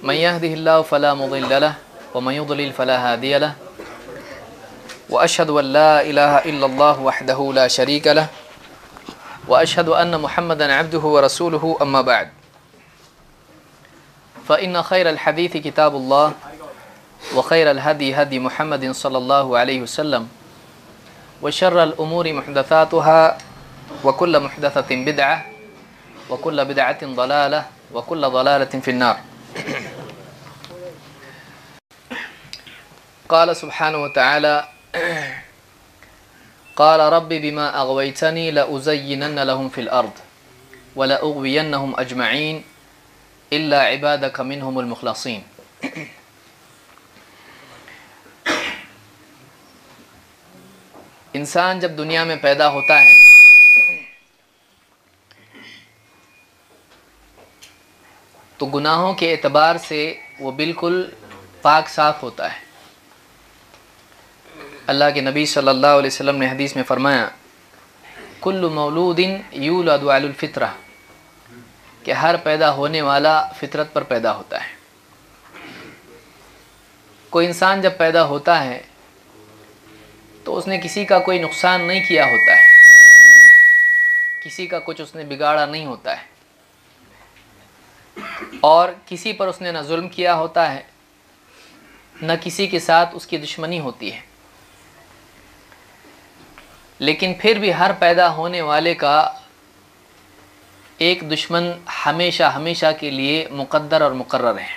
من يهده الله فلا مضل له ومن يضلل فلا هادي له وأشهد أن لا إله إلا الله وحده لا شريك له وأشهد أن محمدا عبده ورسوله أما بعد فإن خير الحديث كتاب الله وخير الهدي هدي محمد صلى الله عليه وسلم وشر الأمور محدثاتها وكل محدثة بدعة وكل بدعة ضلالة وكل ضلالة في النار. قال سبحانه وتعالى قال رب بما أغويتني لأزينن لهم في الأرض ولأغوينهم أجمعين إلا عبادك منهم المخلصين. انسان جب دنیا میں پیدا ہوتا ہے تو گناہوں کے اعتبار سے وہ بالکل پاک صاف ہوتا ہے. اللہ کے نبی صلی اللہ علیہ وسلم نے حدیث میں فرمایا کل مولود یولد علی الفطرہ کہ ہر پیدا ہونے والا فطرت پر پیدا ہوتا ہے. کوئی انسان جب پیدا ہوتا ہے تو اس نے کسی کا کوئی نقصان نہیں کیا ہوتا ہے, کسی کا کچھ اس نے بگاڑا نہیں ہوتا ہے, اور کسی پر اس نے نہ ظلم کیا ہوتا ہے نہ کسی کے ساتھ اس کی دشمنی ہوتی ہے. لیکن پھر بھی ہر پیدا ہونے والے کا ایک دشمن ہمیشہ ہمیشہ کے لیے مقدر اور مقرر ہے,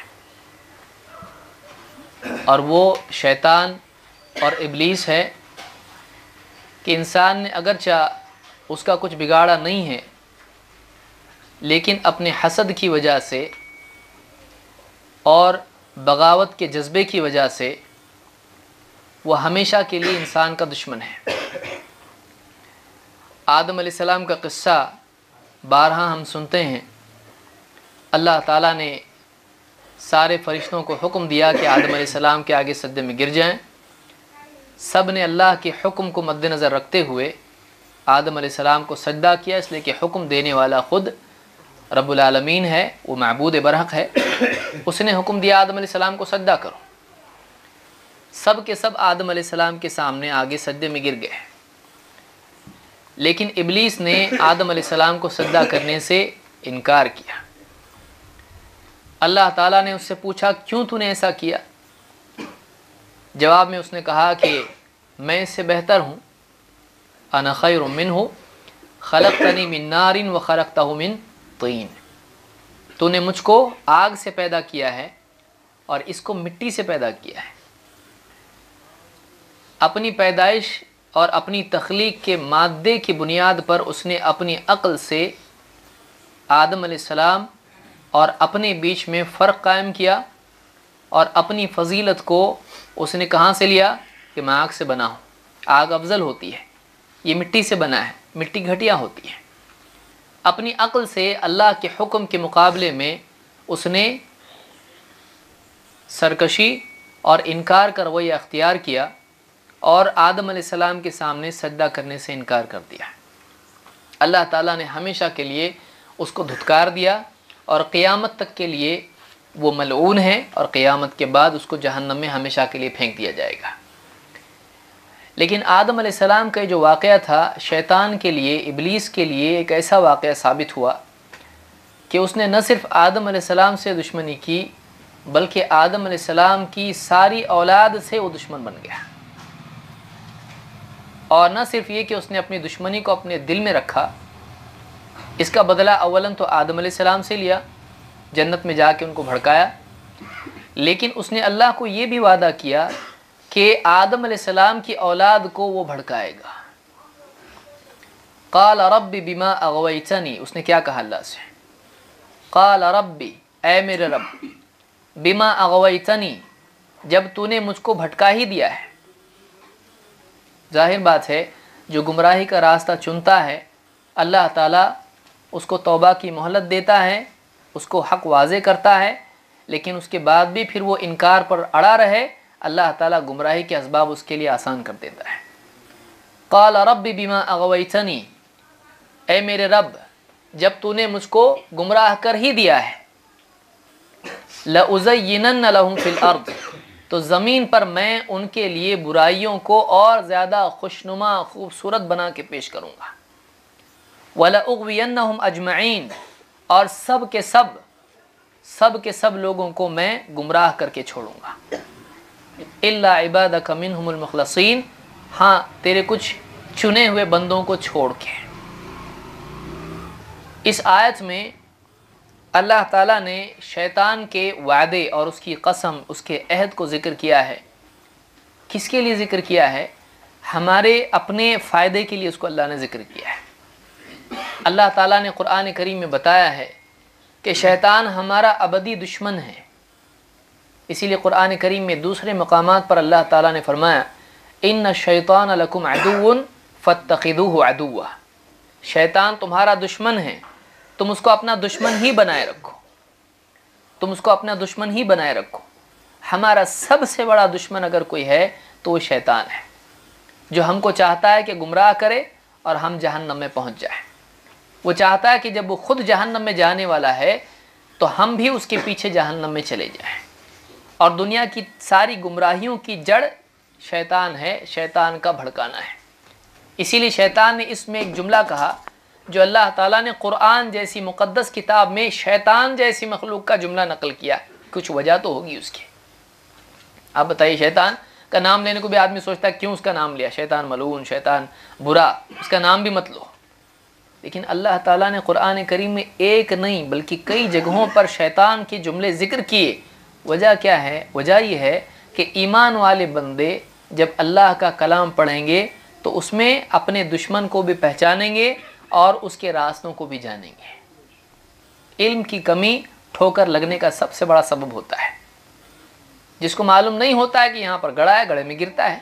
اور وہ شیطان اور ابلیس ہے کہ انسان نے اگرچہ اس کا کچھ بگاڑا نہیں ہے لیکن اپنے حسد کی وجہ سے اور بغاوت کے جذبے کی وجہ سے وہ ہمیشہ کے لیے انسان کا دشمن ہے. آدم علیہ السلام کا قصہ بارہا ہم سنتے ہیں. اللہ تعالیٰ نے سارے فرشتوں کو حکم دیا کہ آدم علیہ السلام کے آگے سجدے میں گر جائیں. سب نے اللہ کے حکم کو مد نظر رکھتے ہوئے آدم علیہ السلام کو سجدہ کیا, اس لیے کہ حکم دینے والا خود رب العالمین ہے, وہ معبود برحق ہے. اس نے حکم دیا آدم علیہ السلام کو سجدہ کرو. سب کے سب آدم علیہ السلام کے سامنے آگے سجدے میں گر گئے, لیکن ابلیس نے آدم علیہ السلام کو سجدہ کرنے سے انکار کیا. اللہ تعالیٰ نے اس سے پوچھا کیوں تو نے ایسا کیا؟ جواب میں اس نے کہا کہ میں اس سے بہتر ہوں, انا خیر منہ خلقتنی من نار وخلقتہ من طین. تو نے مجھ کو آگ سے پیدا کیا ہے اور اس کو مٹی سے پیدا کیا ہے. اپنی پیدائش اور اپنی تخلیق کے مادے کی بنیاد پر اس نے اپنی عقل سے آدم علیہ السلام اور اپنے بیچ میں فرق قائم کیا, اور اپنی فضیلت کو اس نے کہاں سے لیا کہ میں آگ سے بنا ہوں, آگ افضل ہوتی ہے, یہ مٹی سے بنا ہے, مٹی گھٹیا ہوتی ہے. اپنی عقل سے اللہ کے حکم کے مقابلے میں اس نے سرکشی اور انکار کا رویہ اختیار کیا اور آدم علیہ السلام کے سامنے سجدہ کرنے سے انکار کر دیا. اللہ تعالیٰ نے ہمیشہ کے لیے اس کو دھتکار دیا اور قیامت تک کے لیے وہ ملعون ہے, اور قیامت کے بعد اس کو جہنم میں ہمیشہ کے لیے پھینک دیا جائے گا. لیکن آدم علیہ السلام کا جو واقعہ تھا شیطان کے لیے, ابلیس کے لیے ایک ایسا واقعہ ثابت ہوا کہ اس نے نہ صرف آدم علیہ السلام سے دشمنی کی بلکہ آدم علیہ السلام کی ساری اولاد سے وہ دشمن بن گیا. اور نہ صرف یہ کہ اس نے اپنی دشمنی کو اپنے دل میں رکھا, اس کا بدلہ اولاً تو آدم علیہ السلام سے لیا, جنت میں جا کے ان کو بھڑکایا, لیکن اس نے اللہ کو یہ بھی وعدہ کیا کہ آدم علیہ السلام کی اولاد کو وہ بھڑکائے گا. قال رب بما اغویتنی, اس نے کیا کہا اللہ سے؟ قال ربی, اے میرے رب, بما اغویتنی, جب تو نے مجھ کو بھٹکا ہی دیا ہے. ظاہر بات ہے جو گمراہی کا راستہ چنتا ہے اللہ تعالیٰ اس کو توبہ کی مہلت دیتا ہے, اس کو حق واضح کرتا ہے, لیکن اس کے بعد بھی پھر وہ انکار پر اڑا رہے اللہ تعالیٰ گمراہی کے اسباب اس کے لیے آسان کر دیتا ہے. قال رب بما اغویتنی, اے میرے رب جب تو نے مجھ کو گمراہ کر ہی دیا ہے لَأُزَيِّنَنَّ لَهُمْ فِي الْأَرْضِ، تو زمین پر میں ان کے لیے برائیوں کو اور زیادہ خوشنما خوبصورت بنا کے پیش کروں گا۔ وَلَأُغْوِيَنَّهُمْ أَجْمَعِينَ، اور سب کے سب لوگوں کو میں گمراہ کر کے چھوڑوں گا۔ إِلَّا عِبَادَكَ مِنْهُمُ الْمُخْلَصِينَ، ہاں تیرے کچھ چنے ہوئے بندوں کو چھوڑ کے۔ اس آیت میں اللہ تعالیٰ نے شیطان کے وعدے اور اس کی قسم، اس کے عہد کو ذکر کیا ہے۔ کس کے لیے ذکر کیا ہے؟ ہمارے اپنے فائدے کے لیے اس کو اللہ نے ذکر کیا ہے۔ اللہ تعالیٰ نے قرآن کریم میں بتایا ہے کہ شیطان ہمارا ابدی دشمن ہے۔ اسی لیے قرآن کریم میں دوسرے مقامات پر اللہ تعالیٰ نے فرمایا إِنَّ الشَّيْطَانَ لَكُمْ عَدُوٌّ فَاتَّخِذُوهُ عَدُوًّا، شیطان تمہارا دشمن ہے، تم اس کو اپنا دشمن ہی بنائے رکھو، تم اس کو اپنا دشمن ہی بنائے رکھو۔ ہمارا سب سے بڑا دشمن اگر کوئی ہے تو وہ شیطان ہے، جو ہم کو چاہتا ہے کہ گمراہ کرے اور ہم جہنم میں پہنچ جائیں۔ وہ چاہتا ہے کہ جب وہ خود جہنم میں جانے والا ہے تو ہم بھی اس کے پیچھے جہنم میں چلے جائیں۔ اور دنیا کی ساری گمراہیوں کی جڑ شیطان ہے، شیطان کا بھڑکانا ہے۔ اسی لیے شیطان نے اس میں ایک جملہ کہا جو اللہ تعالیٰ نے قرآن جیسی مقدس کتاب میں شیطان جیسی مخلوق کا جملہ نقل کیا، کچھ وجہ تو ہوگی اس کی۔ آپ بتائیے، شیطان کا نام لینے کو بھی آدمی سوچتا ہے کیوں اس کا نام لیا، شیطان ملعون، شیطان برا، اس کا نام بھی مت لو۔ لیکن اللہ تعالیٰ نے قرآن کریم میں ایک نہیں بلکہ کئی جگہوں پر شیطان کے جملے ذکر کیے۔ وجہ کیا ہے؟ وجہ یہ ہے کہ ایمان والے بندے جب اللہ کا کلام پڑھیں گے تو اس میں اپنے دشمن کو بھی پہچانیں گے اور اس کے راستوں کو بھی جانیں گے۔ علم کی کمی ٹھوکر لگنے کا سب سے بڑا سبب ہوتا ہے۔ جس کو معلوم نہیں ہوتا ہے کہ یہاں پر گڑھا ہے، گڑھے میں گرتا ہے۔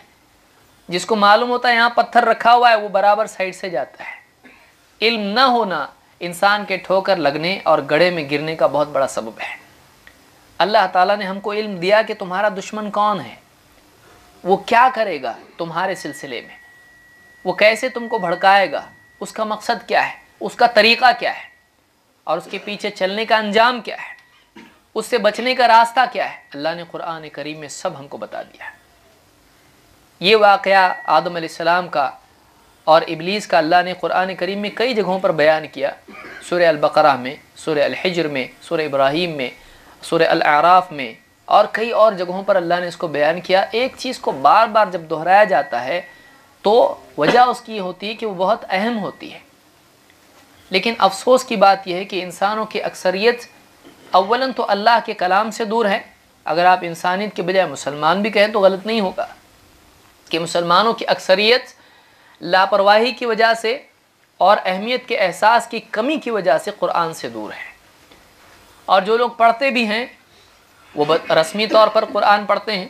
جس کو معلوم ہوتا ہے یہاں پتھر رکھا ہوا ہے، وہ برابر سائڈ سے جاتا ہے۔ علم نہ ہونا انسان کے ٹھوکر لگنے اور گڑھے میں گرنے کا بہت بڑا سبب ہے۔ اللہ تعالیٰ نے ہم کو علم دیا کہ تمہارا دشمن کون ہے، وہ کیا کرے گا تمہارے سلسلے میں، وہ کیسے تم کو بھڑکائے گا، اس کا مقصد کیا ہے، اس کا طریقہ کیا ہے، اور اس کے پیچھے چلنے کا انجام کیا ہے، اس سے بچنے کا راستہ کیا ہے۔ اللہ نے قرآن کریم میں سب ہم کو بتا دیا ہے۔ یہ واقعہ آدم علیہ السلام کا اور ابلیس کا اللہ نے قرآن کریم میں کئی جگہوں پر بیان کیا۔ سورہ البقرہ میں، سورہ الحجر میں، سورہ ابراہیم میں، سورہ الاعراف میں، اور کئی اور جگہوں پر اللہ نے اس کو بیان کیا۔ ایک چیز کو بار بار جب دہرایا جاتا ہے تو وجہ اس کی ہوتی ہے کہ وہ بہت اہم ہوتی ہے۔ لیکن افسوس کی بات یہ ہے کہ انسانوں کی اکثریت اولاً تو اللہ کے کلام سے دور ہے۔ اگر آپ انسانیت کے بجائے مسلمان بھی کہیں تو غلط نہیں ہوگا کہ مسلمانوں کی اکثریت لاپرواہی کی وجہ سے اور اہمیت کے احساس کی کمی کی وجہ سے قرآن سے دور ہے۔ اور جو لوگ پڑھتے بھی ہیں وہ رسمی طور پر قرآن پڑھتے ہیں۔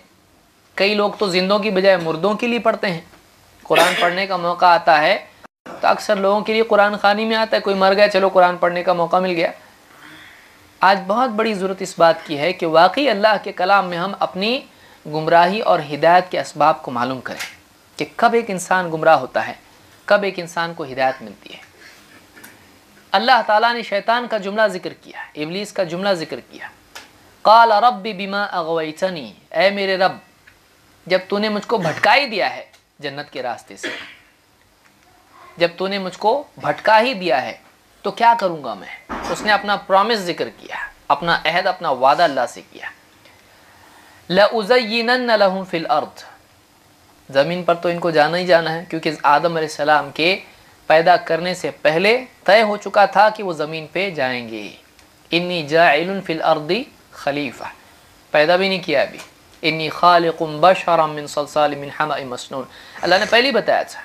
کئی لوگ تو زندوں کی بجائے مردوں کے لیے پڑھتے ہیں۔ قرآن پڑھنے کا موقع آتا ہے تو اکثر لوگوں کے لیے قرآن خوانی میں آتا ہے، کوئی مر گیا چلو قرآن پڑھنے کا موقع مل گیا۔ آج بہت بڑی ضرورت اس بات کی ہے کہ واقعی اللہ کے کلام میں ہم اپنی گمراہی اور ہدایت کے اسباب کو معلوم کریں کہ کب ایک انسان گمراہ ہوتا ہے، کب ایک انسان کو ہدایت ملتی ہے۔ اللہ تعالیٰ نے شیطان کا جملہ ذکر کیا، ابلیس کا جملہ ذکر کیا۔ قال رب بما اغویتنی، اے میرے رب جب تو نے مجھ کو بھٹکا ہی دیا ہے جنت کے راستے سے، جب تو نے مجھ کو بھٹکا ہی دیا ہے تو کیا کروں گا میں۔ اس نے اپنا پرومس ذکر کیا، اپنا عہد، اپنا وعدہ اللہ سے کیا۔ لَأُزَيِّنَنَّ لَهُمْ فِي الْأَرْضِ، زمین پر تو ان کو جانا ہی جانا ہے، کیونکہ آدم علیہ السلام کے پیدا کرنے سے پہلے طے ہو چکا تھا کہ وہ زمین پہ جائیں گے۔ انی جاعل فی الارض خلیفہ، پیدا بھی نہیں کیا ابھی۔ انی خالق بشرا من صلصال من حمأ مسنون، اللہ نے پہلے بتایا تھا۔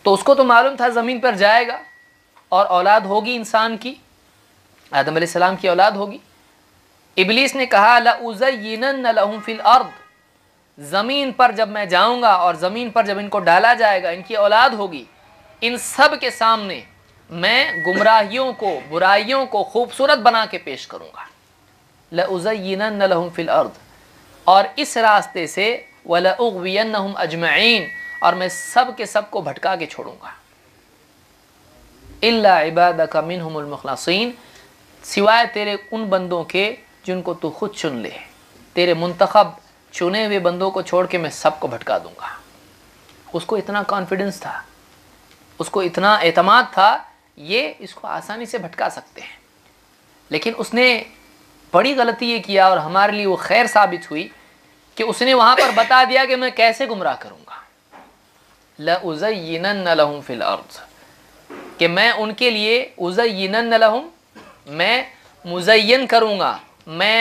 تو اس کو تو معلوم تھا زمین پر جائے گا اور اولاد ہوگی انسان کی، آدم علیہ السلام کی اولاد ہوگی۔ ابلیس نے کہا لَأُزَيِّنَنَّ لَهُمْ فِي الْأَرْضِ، زمین پر جب میں جاؤں گا اور زمین پر جب ان کو ڈالا جائے گا، ان کی اولاد ہوگی، ان سب کے سامنے میں گمراہیوں کو، برائیوں کو خوبصورت بنا کے پیش کروں گا۔ لَأُزَيِّنَنَّ لَهُمْ فِي الْأَرْضِ، اور اس راستے سے وَلَأُغْوِيَنَّهُمْ أَجْمَعِينَ، اور میں سب کے سب کو بھٹکا کے چھوڑوں گا۔ إِلَّا عِبَادَكَ مِنْهُمُ الْمُخْلَصِينَ، سوائے تیرے ان بندوں کے جن کو تو خود چن لے، تیرے منتخب چنے ہوئے بندوں کو چھوڑ کے میں سب کو بھٹکا دوں گا۔ اس کو اتنا کانفیڈنس تھا، اس کو اتنا اعتماد تھا، یہ اس کو آسانی سے بھٹکا سکتے ہیں، لیکن اس نے بڑی غلطی یہ کیا، اور ہمارے لیے وہ خیر ثابت ہوئی کہ اس نے وہاں پر بتا دیا کہ میں کیسے گمراہ کروں گا۔ لَأُزَيِّنَنَّ لَهُمْ فِي الْأَرْضِ، کہ میں ان کے لیے اُزَيِّنَنَّ لَهُمْ، میں مزین کروں گا، میں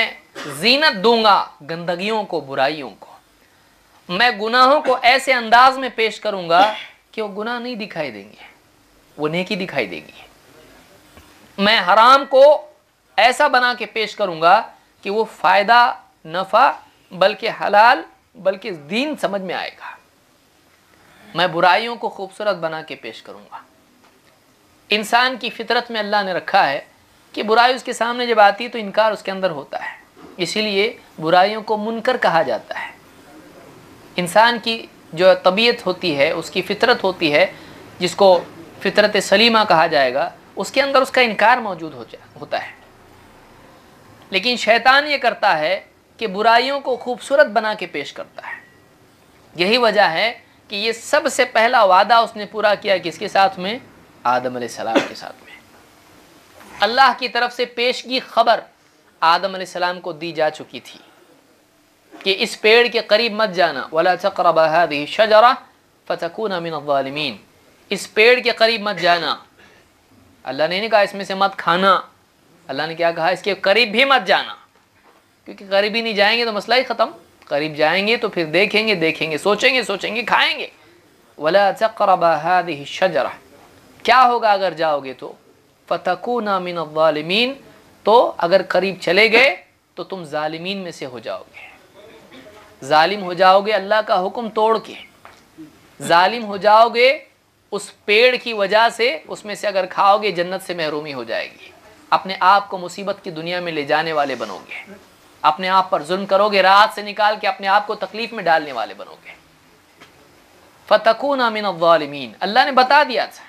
زینت دوں گا گندگیوں کو، برائیوں کو، میں گناہوں کو ایسے انداز میں پیش کروں گا کہ وہ گناہ نہیں دکھائی دیں گے، وہ نیکی دکھائی دے گی۔ میں حرام کو ایسا بنا کے پیش کروں گا کہ وہ فائدہ، نفع، بلکہ حلال، بلکہ دین سمجھ میں آئے گا۔ میں برائیوں کو خوبصورت بنا کے پیش کروں گا۔ انسان کی فطرت میں اللہ نے رکھا ہے کہ برائی اس کے سامنے جب آتی ہے تو انکار اس کے اندر ہوتا ہے، اسی لیے برائیوں کو منکر کہا جاتا ہے۔ انسان کی جو طبیعت ہوتی ہے، اس کی فطرت ہوتی ہے، جس کو فطرت سلیمہ کہا جائے گا، اس کے اندر اس کا انکار موجود ہوتا ہے، لیکن شیطان یہ کرتا ہے کہ برائیوں کو خوبصورت بنا کے پیش کرتا ہے۔ یہی وجہ ہے کہ یہ سب سے پہلا وعدہ اس نے پورا کیا کس کے ساتھ میں؟ آدم علیہ السلام کے ساتھ میں۔ اللہ کی طرف سے پیشگی خبر آدم علیہ السلام کو دی جا چکی تھی کہ اس پیڑ کے قریب مت جانا، وَلَا تَقْرَبَا هَذِهِ الشَّجَرَةَ فَتَكُونَ مِنَ الظَّالِمِينَ، اس پیڑ کے قریب مت جانا۔ اللہ نے نہیں کہا اس میں سے مت کھانا، اللہ نے کیا کہا؟ اس کے قریب بھی مت جانا، کیونکہ قریب ہی نہیں جائیں گے تو مسئلہ ہی ختم۔ قریب جائیں گے تو پھر دیکھیں گے، سوچیں گے، کھائیں گے۔ وَلَا تَقْرَبَا هَذِهِ الشَّجَرَةَ، کیا ہوگا اگر جاؤ گے تو؟ فَتَكُونَ مِنَ الظَّالِمِينَ، تو اگر قریب چلے گئے تو تم ظالمین میں سے ہو جاؤ گے، ظالم ہو جاؤ گے اللہ کا حکم توڑ کے، ظالم ہو جاؤ گے اس پیڑ کی وجہ سے، اس میں سے اگر کھاؤ گے جنت سے محرومی ہو جائے گی، اپنے آپ کو مصیبت کی دنیا میں لے جانے والے بنو گے، اپنے آپ پر ظلم کرو گے، راحت سے نکال کے اپنے آپ کو تکلیف میں ڈالنے والے بنو گے۔ فَتَكُونَ مِنَ الظَّالِمِينَ، اللہ نے بتا دیا تھا،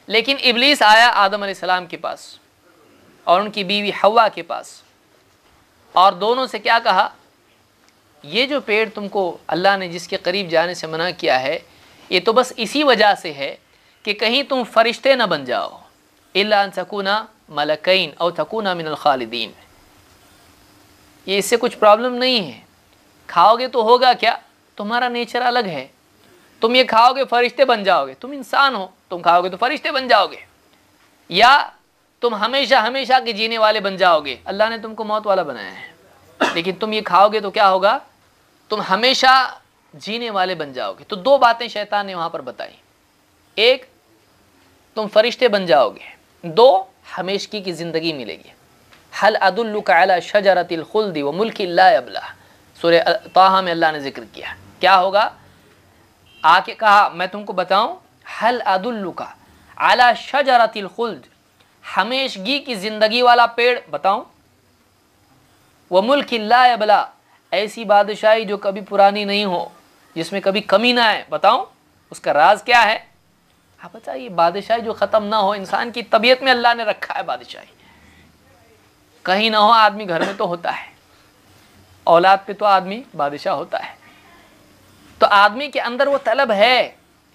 لیکن ابلیس آیا آدم علیہ السلام کے پاس اور ان کی بیوی حوا کے پاس، اور دونوں سے کیا کہا؟ یہ جو پیڑ تم کو اللہ نے جس کے قریب جانے سے منع کیا ہے، یہ تو بس اسی وجہ سے ہے کہ کہیں تم فرشتے نہ بن جاؤ، إِلَّا أَن تَكُونَ مَلَكَيْنِ أَوْ تَكُونَ مِنَ الْخَالِدِينَ، یہ اس سے کچھ پرابلم نہیں ہے، کھاؤ گے تو ہوگا کیا؟ تمہارا نیچر الگ ہے، تم یہ کھاؤ گے فرشتے بن جاؤ گے، تم انسان ہو، تم کھاؤ گے تو فرشتے بن جاؤ گے، یا تم ہمیشہ کے جینے والے بن جاؤ گے، اللہ نے تم کو موت والا بنایا ہے، لیکن تم یہ کھاؤ گے تو کیا ہوگا؟ تم ہمیشہ جینے والے بن جاؤ گے۔ تو دو باتیں شیطان نے وہاں پر بتائی، ایک تم فرشتے بن جاؤ گے، دو ہمیشگی کی زندگی ملے گی۔ هل ادلک علی شجرۃ الخلد وملک لا یبلى، سورہ طٰہٰ میں اللہ نے ذکر کیا، کیا ہوگا؟ آ کے کہا میں تم کو بتاؤں، هل ادلک علی شجرۃ الخلد، ہمیشگی کی زندگی والا پیڑ بتاؤں، وملک لا یبلى، ایسی بادشاہی جو کبھی پرانی نہیں ہو، جس میں کبھی کمی نہ آئے، بتاؤں اس کا راز کیا ہے؟ آپ بتائیے، بادشاہی جو ختم نہ ہو، انسان کی طبیعت میں اللہ نے رکھا ہے بادشاہی، کہیں نہ ہو، آدمی گھر میں تو ہوتا ہے، اولاد پہ تو آدمی بادشاہ ہوتا ہے، تو آدمی کے اندر وہ طلب ہے،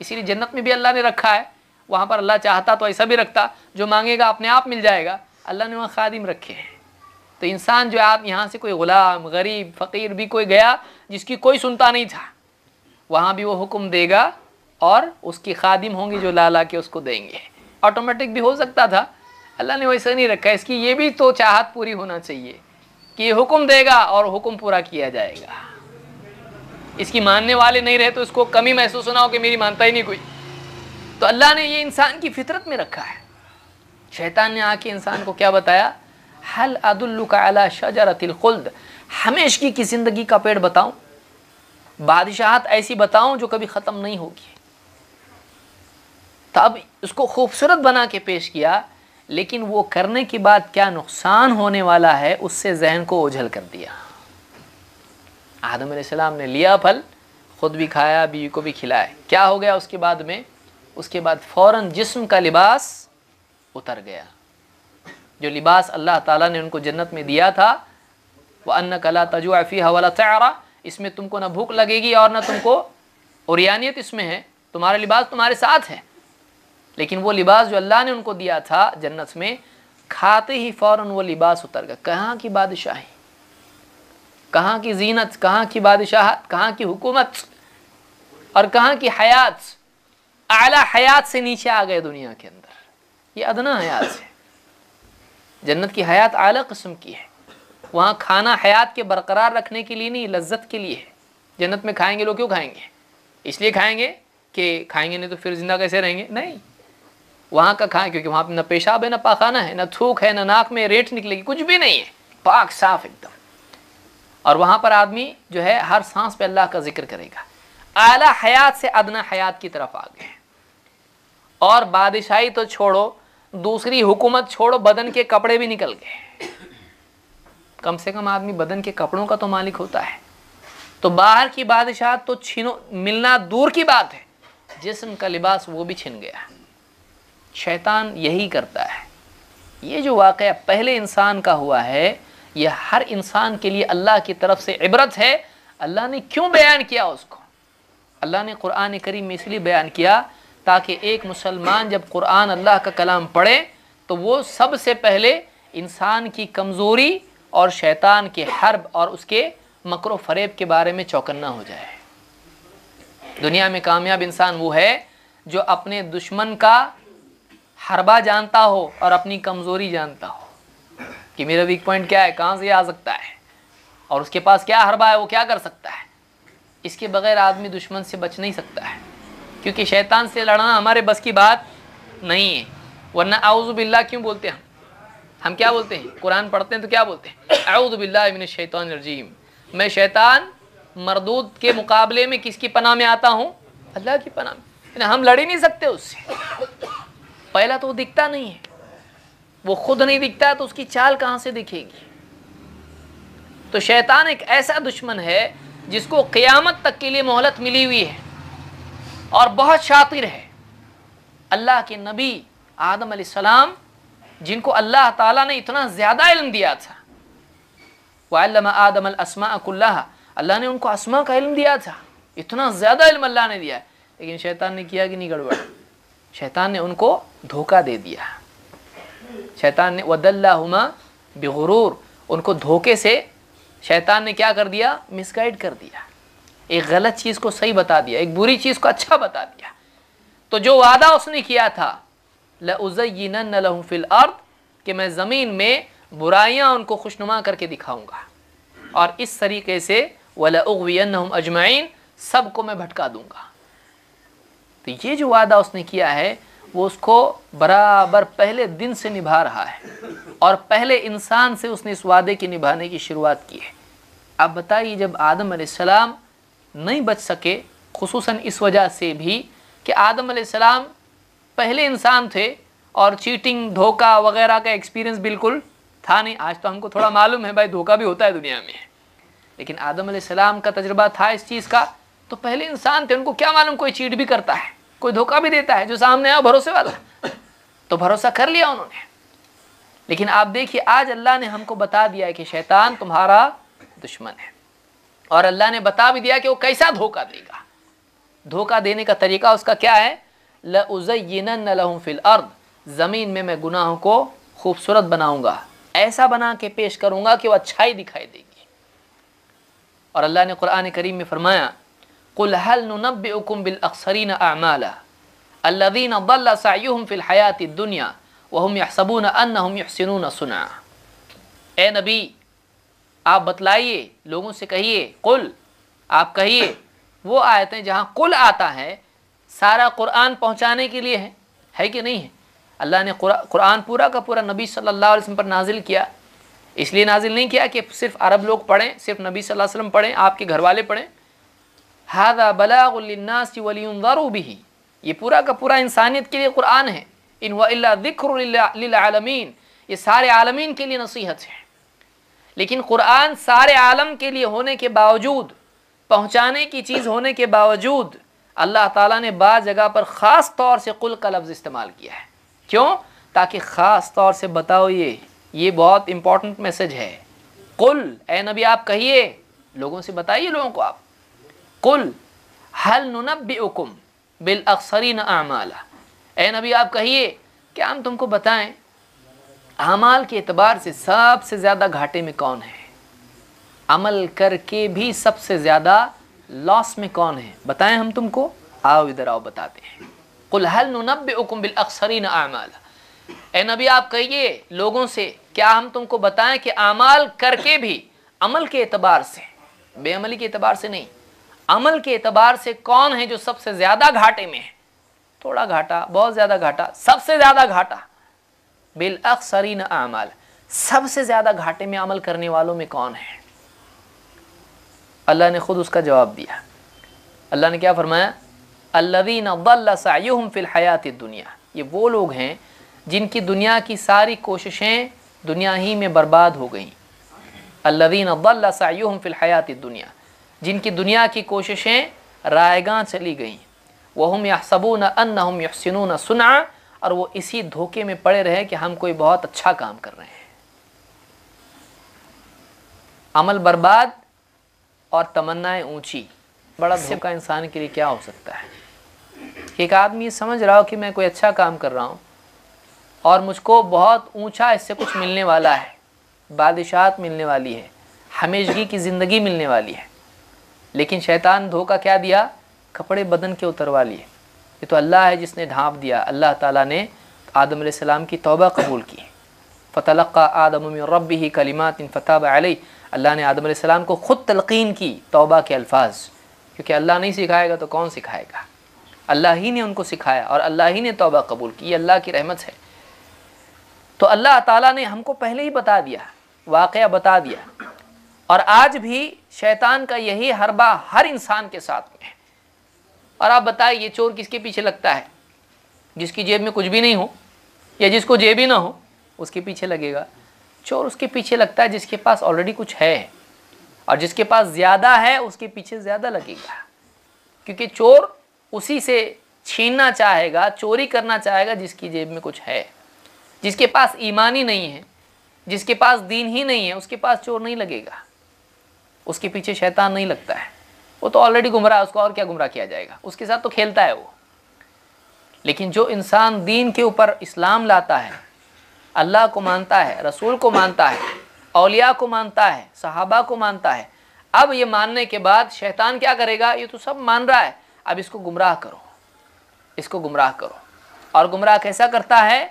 اسی لیے جنت میں بھی اللہ نے رکھا ہے، وہاں پر اللہ چاہتا تو ایسا بھی رکھتا، جو مانگے گا اپنے آپ مل جائے گا، اللہ نے وہاں خادم رکھے ہیں۔ تو انسان جو آپ یہاں سے کوئی غلام، غریب، فقیر بھی کوئی گیا جس کی کوئی سنتا نہیں تھا، وہاں بھی وہ حکم دے گا اور اس کی خادم ہوں گے جو لا لا کے اس کو دیں گے۔ آٹومیٹک بھی ہو سکتا تھا، اللہ نے ویسا نہیں رکھا، اس کی یہ بھی تو چاہت پوری ہونا چاہیے کہ یہ حکم دے گا اور حکم پورا کیا جائے گا، اس کی ماننے والے نہیں رہے تو اس کو کمی محسوس نہ ہو کہ میری مانتا ہی نہیں کوئی۔ تو اللہ نے یہ انسان کی فطرت میں رکھا ہے۔ شیطان نے آ کے انسان کو کیا بتایا؟ هل ادلک علی شجرۃ الخلد، ہمیشگی کی زندگی کا پیڑ بتاؤں، بادشاہت ایسی بتاؤں جو کبھی ختم نہیں ہوگی۔ تب اس کو خوبصورت بنا کے پیش کیا، لیکن وہ کرنے کے بعد کیا نقصان ہونے والا ہے اس سے ذہن کو اوجھل کر دیا۔ آدم علیہ السلام نے لیا پھل، خود بھی کھایا، بیوی کو بھی کھلایا، کیا ہو گیا اس کے بعد میں؟ اس کے بعد فوراً جسم کا لباس اتر گیا، جو لباس اللہ تعالیٰ نے ان کو جنت میں دیا تھا، وَأَنَّكَ لَا تَجُوعَ فِيهَا وَلَا تَعْرَى، اس میں تم کو نہ بھوک لگے گی اور نہ تم کو عریانیت اس میں ہے، تمہارا لباس تمہارے ساتھ ہے۔ لیکن وہ لباس جو اللہ نے ان کو دیا تھا جنت میں، کھاتے ہی فوراً وہ لباس اتر گیا۔ کہاں کی بادشاہی، کہاں کی زینت، کہاں کی بادشاہت، کہاں کی حکومت اور کہاں کی حیات، اعلیٰ حیات سے نیچے آ گئے دنیا کے اندر۔ یہ ادنا حیات ہے، جنت کی حیات اعلیٰ قسم کی ہے۔ وہاں کھانا حیات کے برقرار رکھنے کے لیے نہیں، لذت کے لیے ہے۔ جنت میں کھائیں گے لوگ کیوں کھائیں گے؟ اس لیے کھائیں گے کہ کھائیں گے نہیں تو پھر زندہ کیسے رہیں گے؟ نہیں، وہاں کا کھائیں کیونکہ وہاں پہ نہ پیشاب ہے، نہ پاخانہ ہے، نہ تھوک ہے، نہ ناک میں ریٹ نکلے گی، کچھ بھی نہیں ہے، پاک صاف ایک دم۔ اور وہاں پر آدمی جو ہے ہر سانس پہ اللہ کا ذکر کرے گا۔ اعلیٰ حیات سے ادنا حیات کی طرف آ گئے۔ اور بادشاہی تو چھوڑو، دوسری حکومت چھوڑو، بدن کے کپڑے بھی نکل گئے۔ کم سے کم آدمی بدن کے کپڑوں کا تو مالک ہوتا ہے، تو باہر کی بادشاہت تو چھینو، ملنا دور کی بات ہے، جسم کا لباس وہ بھی چھن گیا۔ شیطان یہی کرتا ہے۔ یہ جو واقعہ پہلے انسان کا ہوا ہے، یہ ہر انسان کے لیے اللہ کی طرف سے عبرت ہے۔ اللہ نے کیوں بیان کیا اس کو؟ اللہ نے قرآن کریم میں اس لیے بیان کیا تاکہ ایک مسلمان جب قرآن اللہ کا کلام پڑھے تو وہ سب سے پہلے انسان کی کمزوری اور شیطان کے حرب اور اس کے مکر و فریب کے بارے میں چوکنا ہو جائے۔ دنیا میں کامیاب انسان وہ ہے جو اپنے دشمن کا حربہ جانتا ہو اور اپنی کمزوری جانتا ہو کہ میرا ویک پوائنٹ کیا ہے، کہاں سے یہ آ سکتا ہے، اور اس کے پاس کیا حربہ ہے، وہ کیا کر سکتا ہے۔ اس کے بغیر آدمی دشمن سے بچ نہیں سکتا ہے، کیونکہ شیطان سے لڑنا ہمارے بس کی بات نہیں ہے۔ ورنہ اعوذ باللہ کیوں بولتے ہیں ہم کیا بولتے ہیں؟ قرآن پڑھتے ہیں تو کیا بولتے ہیں؟ اعوذ باللہ من الشیطان الرجیم، میں شیطان مردود کے مقابلے میں کس کی پناہ میں آتا ہوں؟ اللہ کی پناہ میں۔ ہم لڑ ہی نہیں سکتے اس سے۔ پہلا تو وہ دکھتا نہیں ہے، وہ خود نہیں دکھتا تو اس کی چال کہاں سے دکھے گی؟ تو شیطان ایک ایسا دشمن ہے جس کو قیامت تک کے لیے مہلت ملی ہوئی ہے اور بہت شاطر ہے۔ اللہ کے نبی آدم علیہ السلام جن کو اللہ تعالیٰ نے اتنا زیادہ علم دیا تھا، وَعَلَّمَ آدَمَ الْأَسْمَاءَ كُلَّهَا، اللہ نے ان کو اسماء کا علم دیا تھا، اتنا زیادہ علم اللہ نے دیا، لیکن شیطان نے کیا کہ نہیں گڑبڑ؟ شیطان نے ان کو دھوکہ دے دیا۔ شیطان نے وَدَلَّهُمَا بِغُرُورٍ، ان کو دھوکے سے شیطان نے کیا کر دیا؟ مس گائیڈ کر دیا، ایک غلط چیز کو صحیح بتا دیا، ایک بری چیز کو اچھا بتا دیا۔ تو جو وعدہ اس نے کیا تھا لَأُزَيِّنَنَّ لَهُمْ فِي الْأَرْضِ، کہ میں زمین میں برائیاں ان کو خوشنما کر کے دکھاؤں گا، اور اس طریقے سے وَلَأُغْوِيَنَّهُمْ أَجْمَعِينَ، سب کو میں بھٹکا دوں گا۔ تو یہ جو وعدہ اس نے کیا ہے وہ اس کو برابر پہلے دن سے نبھا رہا ہے، اور پہلے انسان سے اس نے اس وعدے کی نبھانے کی شروعات کی ہے۔ اب بتائیے جب آدم علیہ السلام نہیں بچ سکے، خصوصاً اس وجہ سے بھی کہ آدم علیہ السلام پہلے انسان تھے اور چیٹنگ، دھوکہ وغیرہ کا ایکسپیرینس بالکل تھا نہیں۔ آج تو ہم کو تھوڑا معلوم ہے بھائی دھوکہ بھی ہوتا ہے دنیا میں، لیکن آدم علیہ السلام کا تجربہ تھا اس چیز کا، تو پہلے انسان تھے، ان کو کیا معلوم کوئی چیٹ بھی کرتا ہے، کوئی دھوکہ بھی دیتا ہے، جو سامنے آیا بھروسے والا، تو بھروسہ کر لیا انہوں نے۔ لیکن آپ دیکھیے آج اللہ نے ہم کو بتا دیا ہے کہ شیطان تمہارا دشمن ہے، اور اللہ نے بتا بھی دیا کہ وہ کیسا دھوکہ دے گا۔ دھوکہ دینے کا طریقہ اس کا کیا ہے؟ لَأُزَيِّنَنَّ لَهُمْ فِي الْأَرْضِ، زمین میں گناہوں کو خوبصورت بناؤں گا، ایسا بنا کے پیش کروں گا کہ وہ اچھائی دکھائی دے گی۔ اور اللہ نے قرآن کریم میں فرمایا قُلْ هَلْ نُنَبِّئُكُمْ بِالْأَخْسَرِينَ أَعْمَالًا الَّذِينَ ضَلَّ سَعْيُهُمْ فِي الْحَيَاةِ الدُّنْيَا وَهُمْ يَحْسَبُونَ أَنَّهُمْ يُحْسِنُونَ صُنْعًا۔ اے نبی آپ بتلائیے، لوگوں سے کہیے، قل، آپ کہیے، وہ آیتیں جہاں قل آتا ہے سارا قرآن پہنچانے کے لیے ہے کہ نہیں ہے؟ اللہ نے قرآن پورا کا پورا نبی صلی اللہ علیہ وسلم پر نازل کیا، اس لیے نازل نہیں کیا کہ صرف عرب لوگ پڑھیں، صرف نبی صلی اللہ علیہ وسلم پڑھیں، آپ کے گھر والے پڑھیں۔ ھذا بلاغ للناس ولینذروا به، یہ پورا کا پورا انسانیت کے لیے قرآن ہے۔ ان هو الا ذکر للعالمین، یہ سارے عالمین کے لیے نصیحت ہے۔ لیکن قرآن سارے عالم کے لیے ہونے کے باوجود، پہنچانے کی چیز ہونے کے باوجود، اللہ تعالیٰ نے بعض جگہ پر خاص طور سے قل کا لفظ استعمال کیا ہے۔ کیوں؟ تاکہ خاص طور سے بتاؤ یہ یہ بہت امپورٹنٹ میسج ہے۔ قل، اے نبی آپ کہیے، لوگوں سے بتائیے، لوگوں کو آپ، قل هل ننبئکم بالاخسرین اعمالا، اے نبی آپ کہیے کہ ہم تم کو بتائیں اعمال کے اعتبار سے سب سے زیادہ گھاٹے میں کون ہے، عمل کر کے بھی سب سے زیادہ لاس میں کون ہے، بتائیں ہم تم کو، آؤ ادھر آؤ بتاتے ہیں۔ قل هل ننبئکم بالاخسرین اعمالا، اے نبی آپ کہیے لوگوں سے، کیا ہم تم کو بتائیں کہ اعمال کر کے بھی، عمل کے اعتبار سے، بے عملی کے اعتبار سے نہیں، عمل کے اعتبار سے کون ہے جو سب سے زیادہ گھاٹے میں ہے، تھوڑا گھاٹا، بہت زیادہ گھاٹا، سب سے زیادہ گھاٹا، بالاخسرین اعمال، سب سے زیادہ گھاٹے میں عمل کرنے والوں میں کون ہے؟ اللہ نے خود اس کا جواب دیا۔ اللہ نے کیا فرمایا؟ الذین ضل سعیہم فی الحیات الدنیا، یہ وہ لوگ ہیں جن کی دنیا کی ساری کوششیں دنیا ہی میں برباد ہو گئیں۔ الذین ضل سعیہم فی الحیات الدنیا، جن کی دنیا کی کوششیں رائگاں چلی گئیں۔ وہم یحسبون انہم یحسنون صنعا، اور وہ اسی دھوکے میں پڑے رہے کہ ہم کوئی بہت اچھا کام کر رہے ہیں۔ عمل برباد اور تمنائیں اونچی، بڑا دھوکہ انسان کے لیے کیا ہو سکتا ہے؟ ایک آدمی سمجھ رہا ہو کہ میں کوئی اچھا کام کر رہا ہوں اور مجھ کو بہت اونچا اس سے کچھ ملنے والا ہے، بادشاہت ملنے والی ہے، ہمیشگی کی زندگی ملنے والی ہے، لیکن شیطان دھوکہ کیا دیا؟ کپڑے بدن کے اتروا لیے۔ یہ تو اللہ ہے جس نے ڈھانپ دیا۔ اللہ تعالیٰ نے آدم علیہ السلام کی توبہ قبول کی، فتلقى آدم من ربہ کلمات فتاب علیہ، اللہ نے آدم علیہ السلام کو خود تلقین کی توبہ کے الفاظ، کیونکہ اللہ نہیں سکھائے گا تو کون سکھائے گا؟ اللہ ہی نے ان کو سکھایا اور اللہ ہی نے توبہ قبول کی، یہ اللہ کی رحمت ہے۔ تو اللہ تعالیٰ نے ہم کو پہلے ہی بتا دیا، واقعہ بتا دیا، اور آج بھی شیطان کا یہی حربہ ہر انسان کے ساتھ میں ہے۔ اور آپ بتائیے چور کس کے پیچھے لگتا ہے؟ جس کی جیب میں کچھ بھی نہیں ہو یا جس کو جیب ہی نہ ہو اس کے پیچھے لگے گا۔ چور اس کے پیچھے لگتا ہے جس کے پاس آلریڈی کچھ ہے، اور جس کے پاس زیادہ ہے اس کے پیچھے زیادہ لگے گا، کیونکہ چور اسی سے چھیننا چاہے گا، چوری کرنا چاہے گا جس کی جیب میں کچھ ہے۔ جس کے پاس ایمان ہی نہیں ہے، جس کے پاس دین ہی نہیں ہے، اس کے پاس چور نہیں لگے گا، اس کے پیچھے شیطان نہیں لگتا ہے، وہ تو آلریڈی گمراہ ہے، اس کو اور کیا گمراہ کیا جائے گا، اس کے ساتھ تو کھیلتا ہے وہ۔ لیکن جو انسان دین کے اوپر اسلام لاتا ہے، اللہ کو مانتا ہے، رسول کو مانتا ہے، اولیاء کو مانتا ہے، صحابہ کو مانتا ہے، اب یہ ماننے کے بعد شیطان کیا کرے گا؟ یہ تو سب مان رہا ہے، اب اس کو گمراہ کرو، اس کو گمراہ کرو۔ اور گمراہ کیسا کرتا ہے؟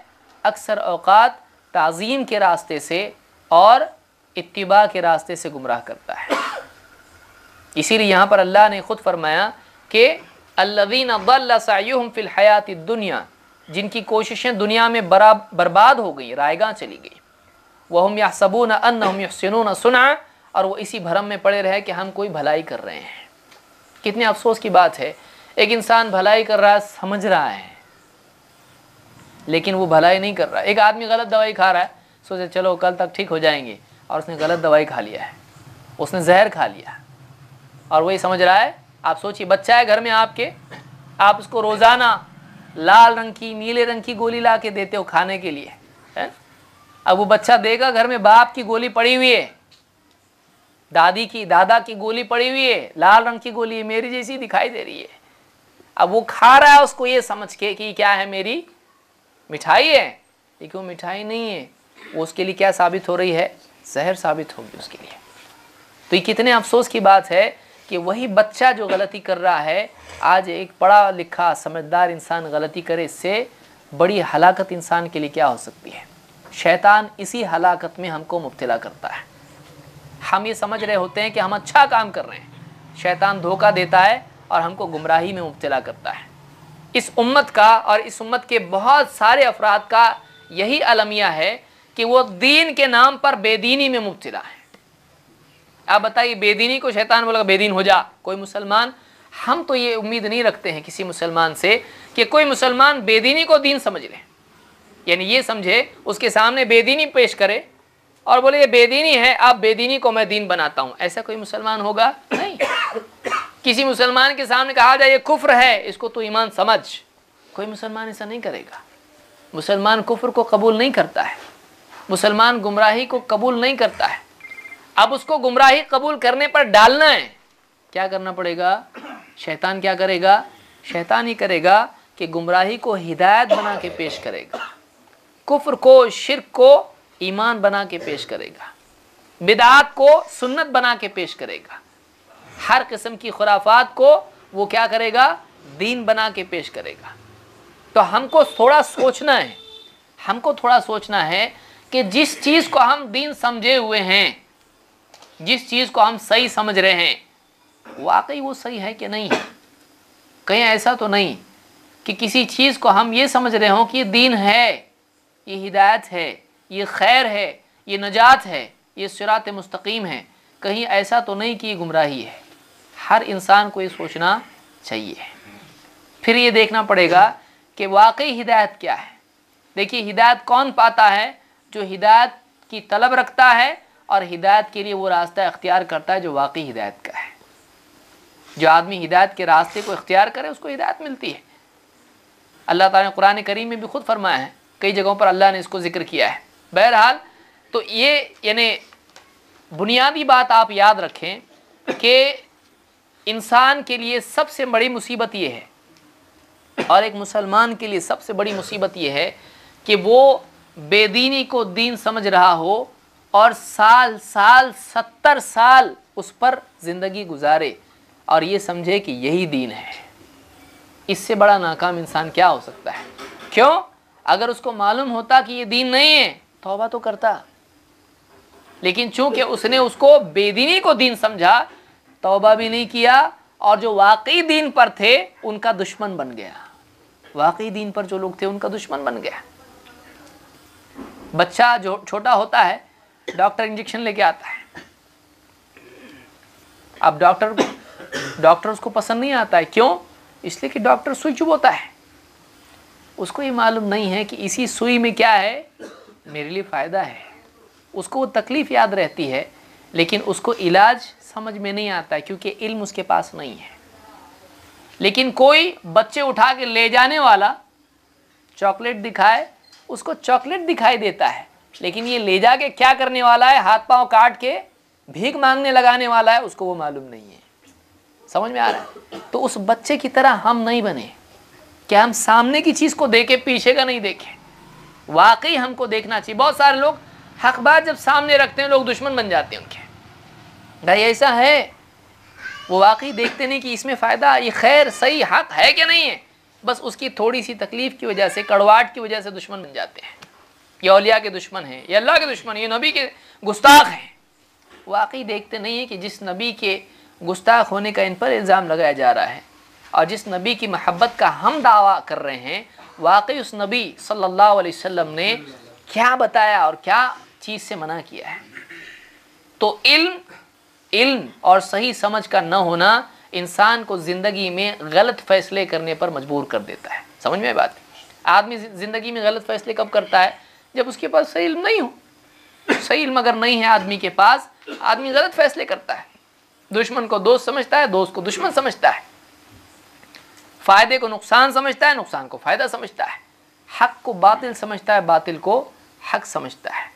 اکثر اوقات تعظیم کے راستے سے اور اتباع کے راستے سے گمراہ کرتا ہے۔ اسی لیے یہاں پر اللہ نے خود فرمایا کہ الذین ضل سعیہم فی الحیات الدنیا، جن کی کوششیں دنیا میں برباد ہو گئی، رائگاں چلی گئی۔ وہم یحسبون انہم یحسنون صنعا، اور وہ اسی بھرم میں پڑے رہے کہ ہم کوئی بھلائی کر رہے ہیں۔ کتنے افسوس کی بات ہے، ایک انسان بھلائی کر رہا ہے، سمجھ رہا ہے، لیکن وہ بھلائی نہیں کر رہا۔ ایک آدمی غلط دوائی کھا رہا ہے، سوچے چلو کل تک ٹھیک ہو جائیں گے، اور اس نے غلط دوائی کھا لیا ہے، اس نے زہر کھا لیا، اور وہی سمجھ رہا ہے۔ آپ سوچیے، بچہ ہے گھر میں آپ کے، آپ اس کو روزانہ لال رنگ کی، نیلے رنگ کی گولی لا کے دیتے ہو کھانے کے لیے، اب وہ بچہ دے گا گھر میں باپ کی گولی پڑی ہوئی ہے، دادی کی، دادا کی گولی پڑی ہوئی ہے، لال رنگ کی گولی میری جیسی دکھائی دے رہی ہے، اب وہ کھا رہا ہے اس کو یہ سمجھ کے کہ کیا ہے، میری مٹھائی ہے، لیکن وہ مٹھائی نہیں ہے، وہ اس کے لیے کیا ثابت ہو رہی ہے؟ زہر ثابت ہوگی اس کے لیے۔ تو یہ کتنے افسوس کی بات ہے کہ وہی بچہ جو غلطی کر رہا ہے، آج ایک پڑھا لکھا سمجھدار انسان غلطی کرے، اس سے بڑی ہلاکت انسان کے لیے کیا ہو سکتی ہے؟ شیطان اسی ہلاکت میں ہم کو مبتلا کرتا ہے۔ ہم یہ سمجھ رہے ہوتے ہیں کہ ہم اچھا کام کر رہے ہیں، شیطان دھوکہ دیتا ہے اور ہم کو گمراہی میں مبتلا کرتا ہے۔ اس امت کا اور اس امت کے بہت سارے افراد کا یہی المیہ ہے کہ وہ دین کے نام پر بے دینی میں مبتلا ہے۔ آپ بتائیے، بے دینی کو شیطان بولے گا بے دین ہو جا، کوئی مسلمان، ہم تو یہ امید نہیں رکھتے ہیں کسی مسلمان سے کہ کوئی مسلمان بے دینی کو دین سمجھ لے، یعنی یہ سمجھے اس کے سامنے بے دینی پیش کرے اور بولے یہ بے دینی ہے، اب بے دینی کو میں دین بناتا ہوں، ایسا کوئی مسلمان ہوگا؟ نہیں۔ کسی مسلمان کے سامنے کہا جائے یہ کفر ہے، اس کو تو ایمان سمجھ، کوئی مسلمان ایسا نہیں کرے گا۔ مسلمان کفر کو قبول نہیں کرتا ہے، مسلمان گمراہی کو قبول نہیں کرتا ہے. اب اس کو گمراہی قبول کرنے پر ڈالنا ہے، کیا کرنا پڑے گا؟ شیطان کیا کرے گا؟ شیطان ہی کرے گا کہ گمراہی کو ہدایت بنا کے پیش کرے گا، کفر کو، شرک کو ایمان بنا کے پیش کرے گا، بدعات کو سنت بنا کے پیش کرے گا، ہر قسم کی خرافات کو وہ کیا کرے گا؟ دین بنا کے پیش کرے گا. تو ہم کو تھوڑا سوچنا ہے کہ جس چیز کو ہم دین سمجھے ہوئے ہیں، جس چیز کو ہم صحیح سمجھ رہے ہیں، واقعی وہ صحیح ہے کہ نہیں ہے. کہیں ایسا تو نہیں کہ کسی چیز کو ہم یہ سمجھ رہے ہوں کہ یہ دین ہے، یہ ہدایت ہے، یہ خیر ہے، یہ نجات ہے، یہ صراط مستقیم ہے. کہیں ایسا تو نہیں کہ یہ گمراہی ہے. ہر انسان کو یہ سوچنا چاہیے. پھر یہ دیکھنا پڑے گا کہ واقعی ہدایت کیا ہے. دیکھیے ہدایت کون پاتا ہے؟ جو ہدایت کی طلب رکھتا ہے اور ہدایت کے لیے وہ راستہ اختیار کرتا ہے جو واقعی ہدایت کا ہے. جو آدمی ہدایت کے راستے کو اختیار کرے اس کو ہدایت ملتی ہے. اللہ تعالیٰ نے قرآن کریم میں بھی خود فرمایا ہے، کئی جگہوں پر اللہ نے اس کو ذکر کیا ہے. بہرحال تو یہ یعنی بنیادی بات آپ یاد رکھیں کہ انسان کے لیے سب سے بڑی مصیبت یہ ہے، اور ایک مسلمان کے لیے سب سے بڑی مصیبت یہ ہے کہ وہ بے دینی کو دین سمجھ رہا ہو اور سال 70 سال اس پر زندگی گزارے اور یہ سمجھے کہ یہی دین ہے. اس سے بڑا ناکام انسان کیا ہو سکتا ہے؟ کیوں؟ اگر اس کو معلوم ہوتا کہ یہ دین نہیں ہے توبہ تو کرتا، لیکن چونکہ اس نے اس کو بے دینی کو دین سمجھا، توبہ بھی نہیں کیا، اور جو واقعی دین پر تھے ان کا دشمن بن گیا. واقعی دین پر جو لوگ تھے ان کا دشمن بن گیا. بچہ جو چھوٹا ہوتا ہے ڈاکٹر انجیکشن لے کے آتا ہے، اب ڈاکٹر اس کو پسند نہیں آتا ہے. کیوں؟ اس لیے کہ ڈاکٹر سوئی چبھوتا ہے. اس کو یہ معلوم نہیں ہے کہ اسی سوئی میں کیا ہے، میرے لیے فائدہ ہے. اس کو وہ تکلیف یاد رہتی ہے لیکن اس کو علاج سمجھ میں نہیں آتا ہے کیونکہ علم اس کے پاس نہیں ہے. لیکن کوئی بچے اٹھا کے لے جانے والا چاکلیٹ دکھائے، اس کو چاکلیٹ دکھائی دیتا ہے، لیکن یہ لے جا کے کیا کرنے والا ہے، ہاتھ پاؤں کاٹ کے بھیک مانگنے لگانے والا ہے، اس کو وہ معلوم نہیں ہے. سمجھ میں آ رہا ہے؟ تو اس بچے کی طرح ہم نہیں بنے کہ ہم سامنے کی چیز کو دیکھیں، پیچھے کا نہیں دیکھیں. واقعی ہم کو دیکھنا چاہیے. بہت سارے لوگ حق بات جب سامنے رکھتے ہیں لوگ دشمن بن جاتے ہیں ان کے. بھائی ایسا ہے، وہ واقعی دیکھتے نہیں کہ اس میں فائدہ، یہ خیر صحیح حق ہے کہ نہیں ہے، بس اس کی تھوڑی سی تکلیف کی وجہ سے، کڑواہٹ کی وجہ سے دشمن بن جاتے ہیں. یہ اولیاء کے دشمن ہیں، یہ اللہ کے دشمن ہیں، یہ نبی کے گستاخ ہیں. واقعی دیکھتے نہیں ہیں کہ جس نبی کے گستاخ ہونے کا ان پر الزام لگایا جا رہا ہے اور جس نبی کی محبت کا ہم دعویٰ کر رہے ہیں، واقعی اس نبی صلی اللہ علیہ وسلم نے کیا بتایا اور کیا چیز سے منع کیا ہے. تو علم اور صحیح سمجھ کا نہ ہونا انسان کو زندگی میں غلط فیصلے کرنے پر مجبور کر دیتا ہے. سمجھ میں بات؟ آدمی زندگی میں غلط فیصلے کب کرتا ہے؟ جب اس کے پاس صحیح علم نہیں ہو. صحیح علم اگر نہیں ہے آدمی کے پاس، آدمی غلط فیصلے کرتا ہے. دشمن کو دوست سمجھتا ہے، دوست کو دشمن سمجھتا ہے. فائدے کو نقصان سمجھتا ہے، نقصان کو فائدہ سمجھتا ہے. حق کو باطل سمجھتا ہے، باطل کو حق سمجھتا ہے.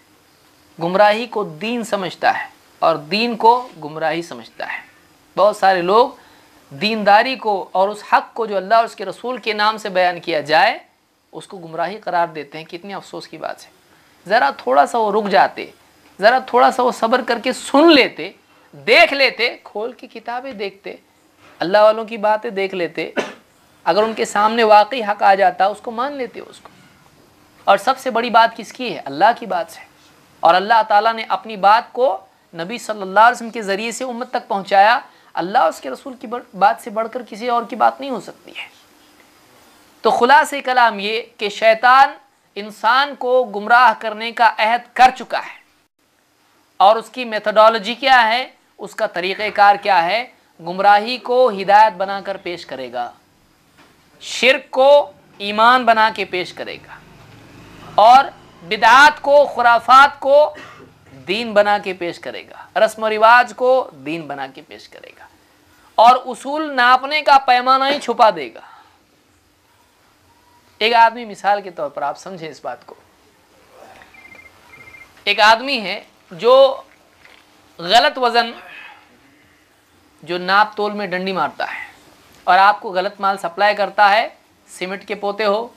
گمراہی کو دین سمجھتا ہے اور دین کو گمراہی سمجھتا ہے. بہت سارے لوگ دینداری کو اور اس حق کو جو اللہ اور اس کے رسول کے نام سے بیان کیا جائے اس کو گمراہی قرار دیتے ہیں. کتنی افسوس کی بات ہے. ذرا تھوڑا سا وہ رک جاتے، ذرا تھوڑا سا وہ صبر کر کے سن لیتے، دیکھ لیتے، کھول کے کتابیں دیکھتے، اللہ والوں کی باتیں دیکھ لیتے. اگر ان کے سامنے واقعی حق آ جاتا اس کو مان لیتے اس کو. اور سب سے بڑی بات کس کی ہے؟ اللہ کی بات ہے. اور اللہ تعالیٰ نے اپنی بات کو نبی صلی اللہ علیہ وسلم کے ذریعے سے امت تک پہنچایا. اللہ اور اس کے رسول کی بات سے بڑھ کر کسی اور کی بات نہیں ہو سکتی ہے. تو خلاصہ کلام یہ کہ شیطان انسان کو گمراہ کرنے کا عہد کر چکا ہے، اور اس کی میتھڈالوجی کیا ہے، اس کا طریقہ کار کیا ہے؟ گمراہی کو ہدایت بنا کر پیش کرے گا، شرک کو ایمان بنا کے پیش کرے گا، اور بدعات کو، خرافات کو دین بنا کے پیش کرے گا، رسم و رواج کو دین بنا کے پیش کرے گا، اور اصول ناپنے کا پیمانہ ہی چھپا دے گا. ایک آدمی مثال کے طور پر آپ سمجھیں اس بات کو. ایک آدمی ہے جو غلط وزن جو ناپ تول میں ڈنڈی مارتا ہے اور آپ کو غلط مال سپلائی کرتا ہے، سیمنٹ کے پوتے ہو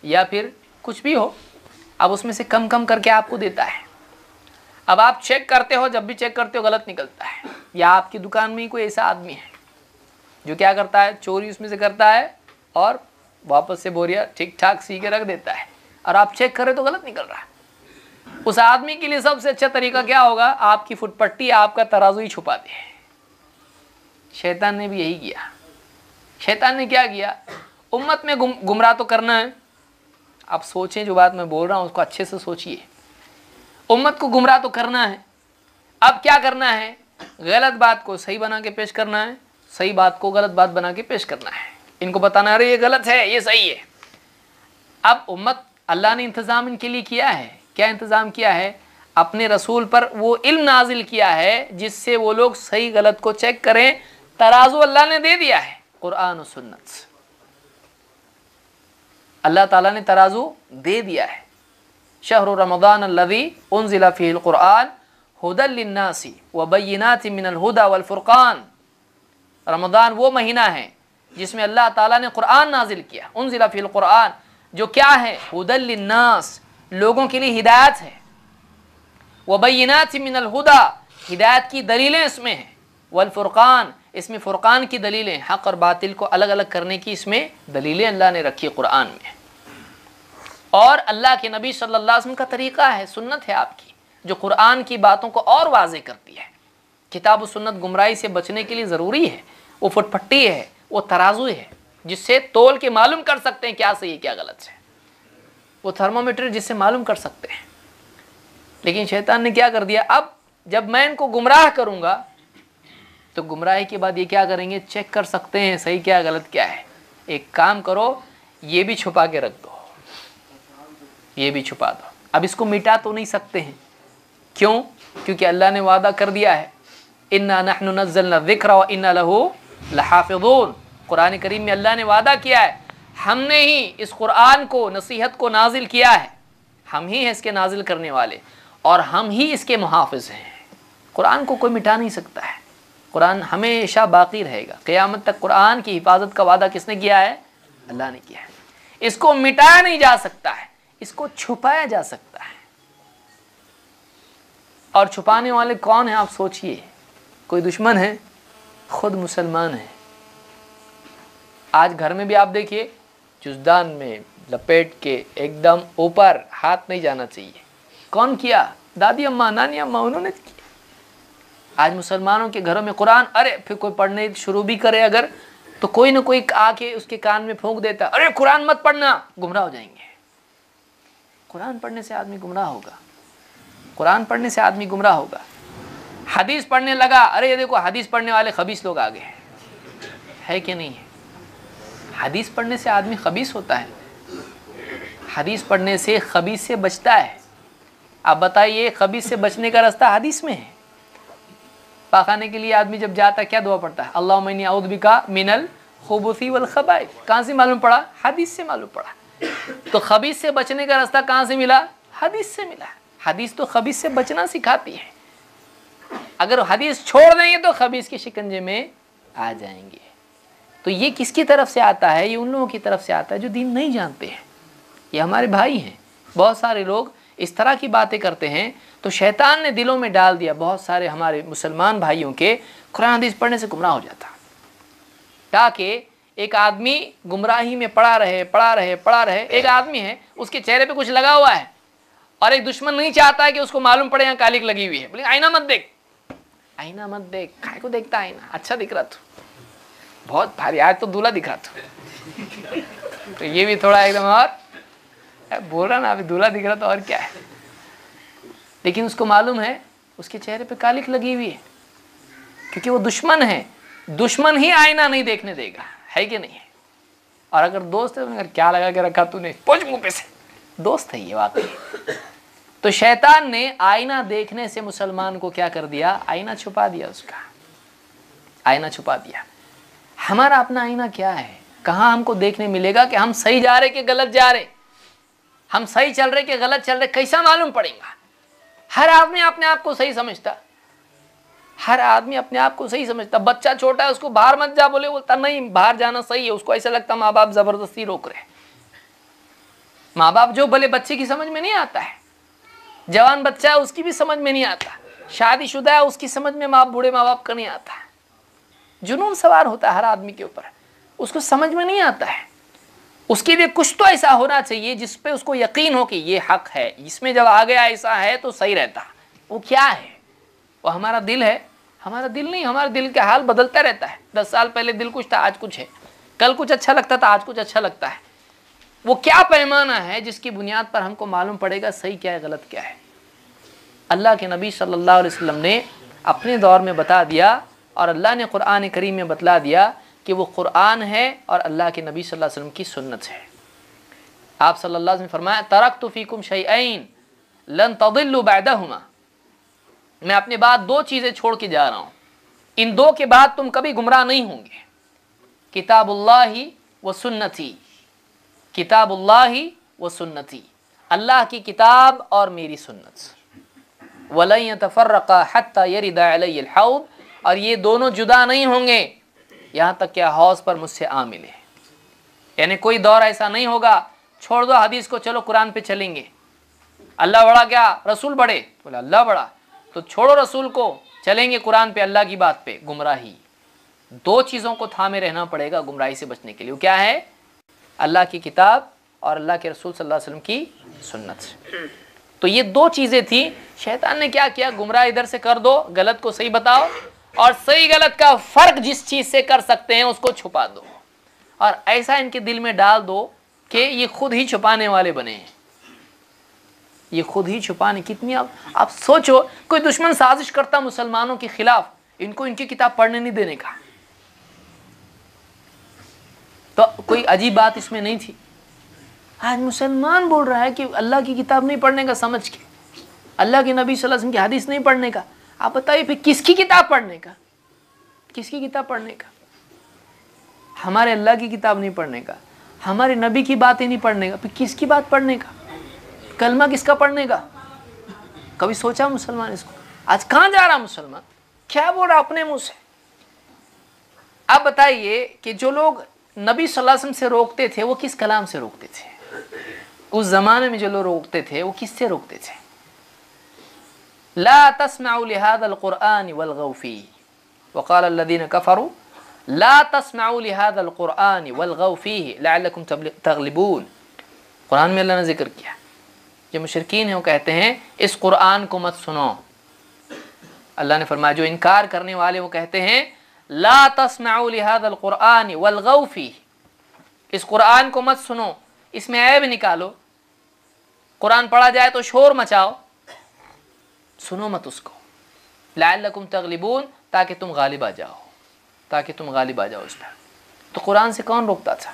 یا پھر کچھ بھی ہو، اب اس میں سے کم کم کر کے آپ کو دیتا ہے۔ اب آپ چیک کرتے ہو، جب بھی چیک کرتے ہو غلط نکلتا ہے۔ یا آپ کی دکان میں ہی کوئی ایسا آدمی ہے جو کیا کرتا ہے، چوری اس میں سے کرتا ہے اور واپس سے بوریا ٹھیک ٹھاک سی کے رکھ دیتا ہے، اور آپ چیک کرے تو غلط نکل رہا ہے۔ اس آدمی کے لیے سب سے اچھا طریقہ کیا ہوگا؟ آپ کی فٹ پٹی، آپ کا ترازو ہی چھپا دے۔ شیطان نے بھی یہی کیا۔ شیطان نے کیا کیا؟ امت میں گمراہ تو کرنا ہے۔ آپ سوچیں، جو بات میں بول رہا ہوں اس کو اچھے سے سوچئے۔ امت کو گمراہ تو کرنا ہے، اب کیا کرنا ہے؟ غلط بات کو صحیح بنا کے پیش کرنا ہے، صحیح بات کو غلط بات بنا کے پیش کرنا ہے۔ ان کو بتانا ہے یہ غلط ہے، یہ صحیح ہے۔ اب امت، اللہ نے انتظام ان کے لیے کیا ہے۔ کیا انتظام کیا ہے؟ اپنے رسول پر وہ علم نازل کیا ہے جس سے وہ لوگ صحیح غلط کو چیک کریں۔ ترازو اللہ نے دے دیا ہے قرآن و سنت سے۔ اللہ تعالیٰ نے ترازو دے دیا ہے۔ شہر رمضان الذی انزل فیہ القرآن ھدی للناس وبینات من الھدی والفرقان۔ رمضان وہ مہینہ ہے جس میں اللہ تعالیٰ نے قرآن نازل کیا، انزل فیہ القرآن، جو کیا ہے؟ ھدی للناس، لوگوں کے لیے ہدایت ہے۔ وبینات من الھدی، ہدایت کی دلیلیں اس میں ہیں۔ والفرقان، اس میں فرقان کی دلیلیں، حق اور باطل کو الگ الگ کرنے کی اس میں دلیلیں اللہ نے رکھی قرآن میں۔ اور اللہ کے نبی صلی اللہ علیہ وسلم کا طریقہ ہے، سنت ہے آپ کی، جو قرآن کی باتوں کو اور واضح کرتی ہے۔ کتاب و سنت گمراہی سے بچنے کے لیے ضروری ہے۔ وہ فٹ پٹی ہے، وہ ترازو ہے جس سے تول کے معلوم کر سکتے ہیں کیا صحیح ہے کیا غلط ہے، وہ تھرمومیٹر جس سے معلوم کر سکتے ہیں۔ لیکن شیطان نے کیا کر دیا؟ اب جب میں ان کو گمراہ کروں گا تو گمراہی کے بعد یہ کیا کریں گے؟ چیک کر سکتے ہیں صحیح کیا غلط کیا ہے۔ ایک کام کرو، یہ بھی چھپا کے رکھ دو، یہ بھی چھپا دو۔ اب اس کو مٹا تو نہیں سکتے ہیں، کیوں؟ کیونکہ اللہ نے وعدہ کر دیا ہے، اِنَّا نَحْنُ نَزَّلْنَا الذِّكْرَ وَإِنَّا لَهُ لَحَافِظُونَ۔ قرآن کریم میں اللہ نے وعدہ کیا ہے، ہم نے ہی اس قرآن کو، نصیحت کو نازل کیا ہے، ہم ہی ہیں اس کے نازل کرنے والے، اور ہم ہی اس کے محافظ ہیں۔ قرآن کو کوئی مٹا نہیں سکتا ہے، قرآن ہمیشہ باقی رہے گا قیامت تک۔ قرآن کی حفاظت کا وعدہ کس نے کیا ہے؟ اللہ نے کیا ہے۔ اس کو مٹایا نہیں جا سکتا ہے، اس کو چھپایا جا سکتا ہے۔ اور چھپانے والے کون ہیں آپ سوچئے؟ کوئی دشمن ہے؟ خود مسلمان ہے۔ آج گھر میں بھی آپ دیکھیے، جزدان میں لپیٹ کے ایک دم اوپر ہاتھ نہیں جانا چاہیے۔ کون کیا؟ دادی اماں، نانی اماں، انہوں نے کیا۔ آج مسلمانوں کے گھروں میں قرآن، ارے پھر کوئی پڑھنے شروع بھی کرے اگر، تو کوئی نہ کوئی آ کے اس کے کان میں پھونک دیتا، ارے قرآن مت پڑھنا، گمراہ ہو جائیں گے۔ قرآن پڑھنے سے آدمی گمراہ ہوگا، قرآن پڑھنے سے آدمی گمراہ ہوگا۔ حدیث پڑھنے لگا، ارے یہ دیکھو حدیث پڑھنے والے خبیث لوگ آگے ہیں، ہے کہ نہیں ہے؟ حدیث پڑھنے سے آدمی خبیث ہوتا ہے، حدیث پڑھنے سے خبیث سے بچتا ہے۔ آپ بتائیے، خبیث سے بچنے کا راستہ حدیث میں ہے۔ پاخانے کے لیے آدمی جب جاتا ہے کیا دعا پڑھتا ہے؟ اللہم انی اعوذ بکا من الخبث والخبائث۔ کہاں سے معلوم پڑا؟ حدیث سے معلوم پڑا۔ تو خبیث سے بچنے کا راستہ کہاں سے ملا؟ حدیث سے ملا۔ حدیث تو خبیث سے بچنا سکھاتی ہے۔ اگر حدیث چھوڑ دیں گے تو خبیث کے شکنجے میں آ جائیں گے۔ تو یہ کس کی طرف سے آتا ہے؟ یہ ان لوگوں کی طرف سے آتا ہے جو دین نہیں جانتے ہیں۔ یہ ہمارے بھائی ہیں، بہت سارے لوگ اس طرح کی باتیں کرتے ہیں، تو شیطان نے دلوں میں ڈال دیا بہت سارے ہمارے مسلمان بھائیوں کے، قرآن حدیث پڑھنے سے گمراہ ہو جاتا، تاکہ ایک آدمی گمراہی میں پڑا رہے۔ ایک آدمی ہے، اس کے چہرے پہ کچھ لگا ہوا ہے، اور ایک دشمن نہیں چاہتا ہے کہ اس کو معلوم پڑے یہاں کالک لگی ہوئی ہے، بولے آئینہ مت دیکھ، آئینہ مت دیکھ، کائے کو دیکھتا آئینہ، اچھا دکھ رہا تو، بہت بھاری، آج تو دولہا دکھ رہا تو یہ بھی تھوڑا ایک دم اور بول رہا نا، ابھی دولہا دکھ رہا تو اور کیا ہے۔ لیکن اس کو معلوم ہے اس کے چہرے پہ کالک لگی ہوئی ہے، کیونکہ وہ دشمن ہے، دشمن ہی آئینہ نہیں دیکھنے دے گا، ہے کہ نہیں ہے؟ اور اگر دوست ہے، اگر کیا لگا کے رکھا تو نے، پوچھ منہ پہ سے، دوست ہے یہ واقعی۔ تو شیطان نے آئینہ دیکھنے سے مسلمان کو کیا کر دیا؟ آئینہ چھپا دیا، اس کا آئینہ چھپا دیا۔ ہمارا اپنا آئینہ کیا ہے؟ کہاں ہم کو دیکھنے ملے گا کہ ہم صحیح جا رہے کہ غلط جا رہے، ہم صحیح چل رہے کہ غلط چل رہے؟ کیسا معلوم پڑے گا؟ ہر آدمی اپنے آپ کو صحیح سمجھتا، ہر آدمی اپنے آپ کو صحیح سمجھتا. بچہ چھوٹا ہے، اس کو باہر مت جا بولے، بولتا نہیں باہر جانا صحیح ہے. اس کو ایسا لگتا ماں باپ زبردستی روک رہے. ماں باپ جو بولے بچے کی سمجھ میں نہیں آتا ہے. جوان بچہ ہے اس کی بھی سمجھ میں نہیں آتا. شادی شدہ ہے اس کی سمجھ میں بوڑھے ماں باپ کا نہیں آتا ہے. جنون سوار ہوتا ہے ہر آدمی کے اوپر، اس کو سمجھ میں نہیں آتا ہے. اس کے لیے کچھ تو ایسا ہونا چاہیے جس پہ اس کو یقین ہو کہ یہ حق ہے، اس میں جب آ گیا ایسا ہے تو صحیح رہتا. وہ کیا ہے؟ وہ ہمارا دل ہے. ہمارا دل نہیں، ہمارا دل کا حال بدلتا رہتا ہے. 10 سال پہلے دل کچھ تھا، آج کچھ ہے. کل کچھ اچھا لگتا تھا، آج کچھ اچھا لگتا ہے. وہ کیا پیمانہ ہے جس کی بنیاد پر ہم کو معلوم پڑے گا صحیح کیا ہے غلط کیا ہے؟ اللہ کے نبی صلی اللہ علیہ وسلم نے اپنے دور میں بتا دیا، اور اللہ نے قرآن کریم میں بتلا دیا کہ وہ قرآن ہے اور اللہ کے نبی صلی اللہ علیہ وسلم کی سنت ہے. آپ صلی اللہ علیہ وسلم نے فرمایا ترکت فیکم شیئین لن تضلوا بعدہما، میں اپنے بعد 2 چیزیں چھوڑ کے جا رہا ہوں، ان 2 کے بعد تم کبھی گمراہ نہیں ہوں گے. کتاب اللہ و سنتی، کتاب اللہ و سنتی، اللہ کی کتاب اور میری سنت. وَلَن يَتَفَرَّقَا حَتَّى يَرِدَ عَلَيَّ الْحَوْض، اور یہ دونوں جدا نہیں ہوں گے یہاں تک کہ حوض پر مجھ سے آ ملے. یعنی کوئی دور ایسا نہیں ہوگا چھوڑ دو حدیث کو، چلو قرآن پہ چلیں گے. اللہ بڑا کیا رسول بڑے؟ بولے اللہ بڑا، تو چھوڑو رسول کو، چلیں گے قرآن پہ، اللہ کی بات پہ. گمراہی. 2 چیزوں کو تھامے رہنا پڑے گا گمراہی سے بچنے کے لیے. وہ کیا ہے؟ اللہ کی کتاب اور اللہ کے رسول صلی اللہ علیہ وسلم کی سنت. تو یہ 2 چیزیں تھیں. شیطان نے کیا کیا؟ گمراہ ادھر سے کر دو، غلط کو صحیح بتاؤ، اور صحیح غلط کا فرق جس چیز سے کر سکتے ہیں اس کو چھپا دو، اور ایسا ان کے دل میں ڈال دو کہ یہ خود ہی چھپانے والے بنے ہیں. یہ خود ہی چھپانے کتنی، آپ سوچو کوئی دشمن سازش کرتا مسلمانوں کے خلاف، ان کو ان کی کتاب پڑھنے نہیں دینے کا، تو کوئی عجیب بات اس میں نہیں تھی. آج مسلمان بول رہا ہے کہ اللہ کی کتاب نہیں پڑھنے کا سمجھ کے، اللہ کے نبی صلی اللہ علیہ وسلم کی حدیث نہیں پڑھنے کا. آپ بتائیے پھر کس کی کتاب پڑھنے کا؟ کس کی کتاب پڑھنے کا؟ ہمارے اللہ کی کتاب نہیں پڑھنے کا، ہمارے نبی کی باتیں نہیں پڑھنے کا، پھر کس کی بات پڑھنے کا؟ کلمہ کس کا پڑھنے کا؟ کبھی سوچا مسلمان اس کو؟ آج کہاں جا رہا مسلمان؟ کیا بول رہا اپنے منہ سے؟ آپ بتائیے کہ جو لوگ نبی صلی اللہ علیہ وسلم سے روکتے تھے وہ کس کلام سے روکتے تھے؟ اس زمانے میں جو لوگ روکتے تھے وہ کس سے روکتے تھے؟ لا تسمعوا لهذا القرآن والغوا فيه وقال الذين كفروا لا تسمعوا لهذا القرآن والغوا فيه لعلكم تغلبون. قرآن میں اللہ نے ذکر کیا جو مشرکین ہیں وہ کہتے ہیں اس قرآن کو مت سنو. اللہ نے فرمایا جو انکار کرنے والے وہ کہتے ہیں لا تسمعوا لهذا القرآن والغوا فيه، اس قرآن کو مت سنو، اس میں عیب نکالو. قرآن پڑھا جائے تو شور مچاؤ، سنو مت اس کو. لعلکم تغلبون، تاکہ تم غالب آ جاؤ، تاکہ تم غالب آ جاؤ اس پر. تو قرآن سے کون روکتا تھا؟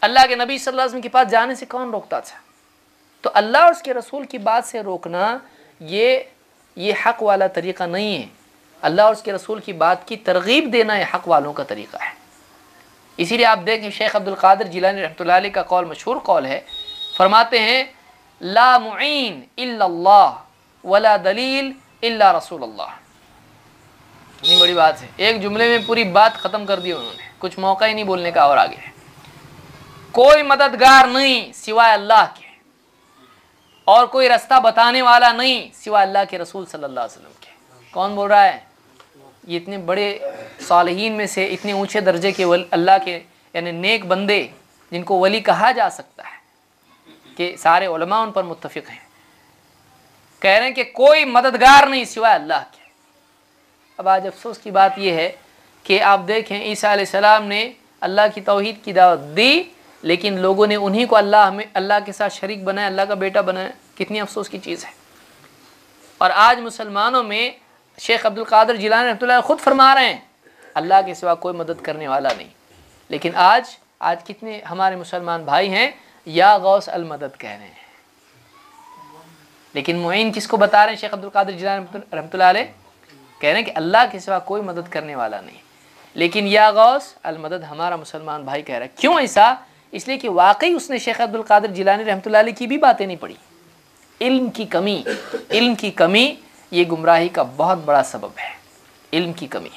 اللہ کے نبی صلی اللہ علیہ وسلم کے پاس جانے سے کون روکتا تھا؟ تو اللہ اور اس کے رسول کی بات سے روکنا یہ حق والا طریقہ نہیں ہے. اللہ اور اس کے رسول کی بات کی ترغیب دینا یہ حق والوں کا طریقہ ہے. اسی لیے آپ دیکھیں شیخ عبد القادر جیلانی رحمۃ اللہ علیہ کا قول مشہور قول ہے، فرماتے ہیں لا معین الا اللہ ولا دلیل الا رسول اللہ. اتنی بڑی بات ہے، ایک جملے میں پوری بات ختم کر دی انہوں نے، کچھ موقع ہی نہیں بولنے کا اور آگے. کوئی مددگار نہیں سوائے اللہ کے، اور کوئی رستہ بتانے والا نہیں سوائے اللہ کے رسول صلی اللہ علیہ وسلم کے. کون بول رہا ہے؟ یہ اتنے بڑے صالحین میں سے اتنے اونچے درجے کے اللہ کے یعنی نیک بندے جن کو ولی کہا جا سکتا ہے کہ سارے علماء ان پر متفق ہیں، کہہ رہے ہیں کہ کوئی مددگار نہیں سوائے اللہ کے. اب آج افسوس کی بات یہ ہے کہ آپ دیکھیں عیسیٰ علیہ السلام نے اللہ کی توحید کی دعوت دی، لیکن لوگوں نے انہی کو اللہ کے ساتھ شریک بنایا، اللہ کا بیٹا بنایا. کتنی افسوس کی چیز ہے. اور آج مسلمانوں میں شیخ عبد القادر جیلانی رحمۃ اللہ خود فرما رہے ہیں اللہ کے سوا کوئی مدد کرنے والا نہیں. لیکن آج کتنے ہمارے مسلمان بھائی ہیں یا غوث المدد کہہ رہے ہیں، لیکن معین کس کو بتا رہے ہیں؟ شیخ عبد القادر جیلانی رحمۃ اللہ علیہ کہہ رہے ہیں کہ اللہ کے سوا کوئی مدد کرنے والا نہیں، لیکن یا غوث المدد ہمارا مسلمان بھائی کہہ رہا ہے. کیوں ایسا؟ اس لیے کہ واقعی اس نے شیخ عبد القادر جیلانی رحمۃ اللہ علیہ کی بھی باتیں نہیں پڑھی، علم کی کمی یہ گمراہی کا بہت بڑا سبب ہے، علم کی کمی۔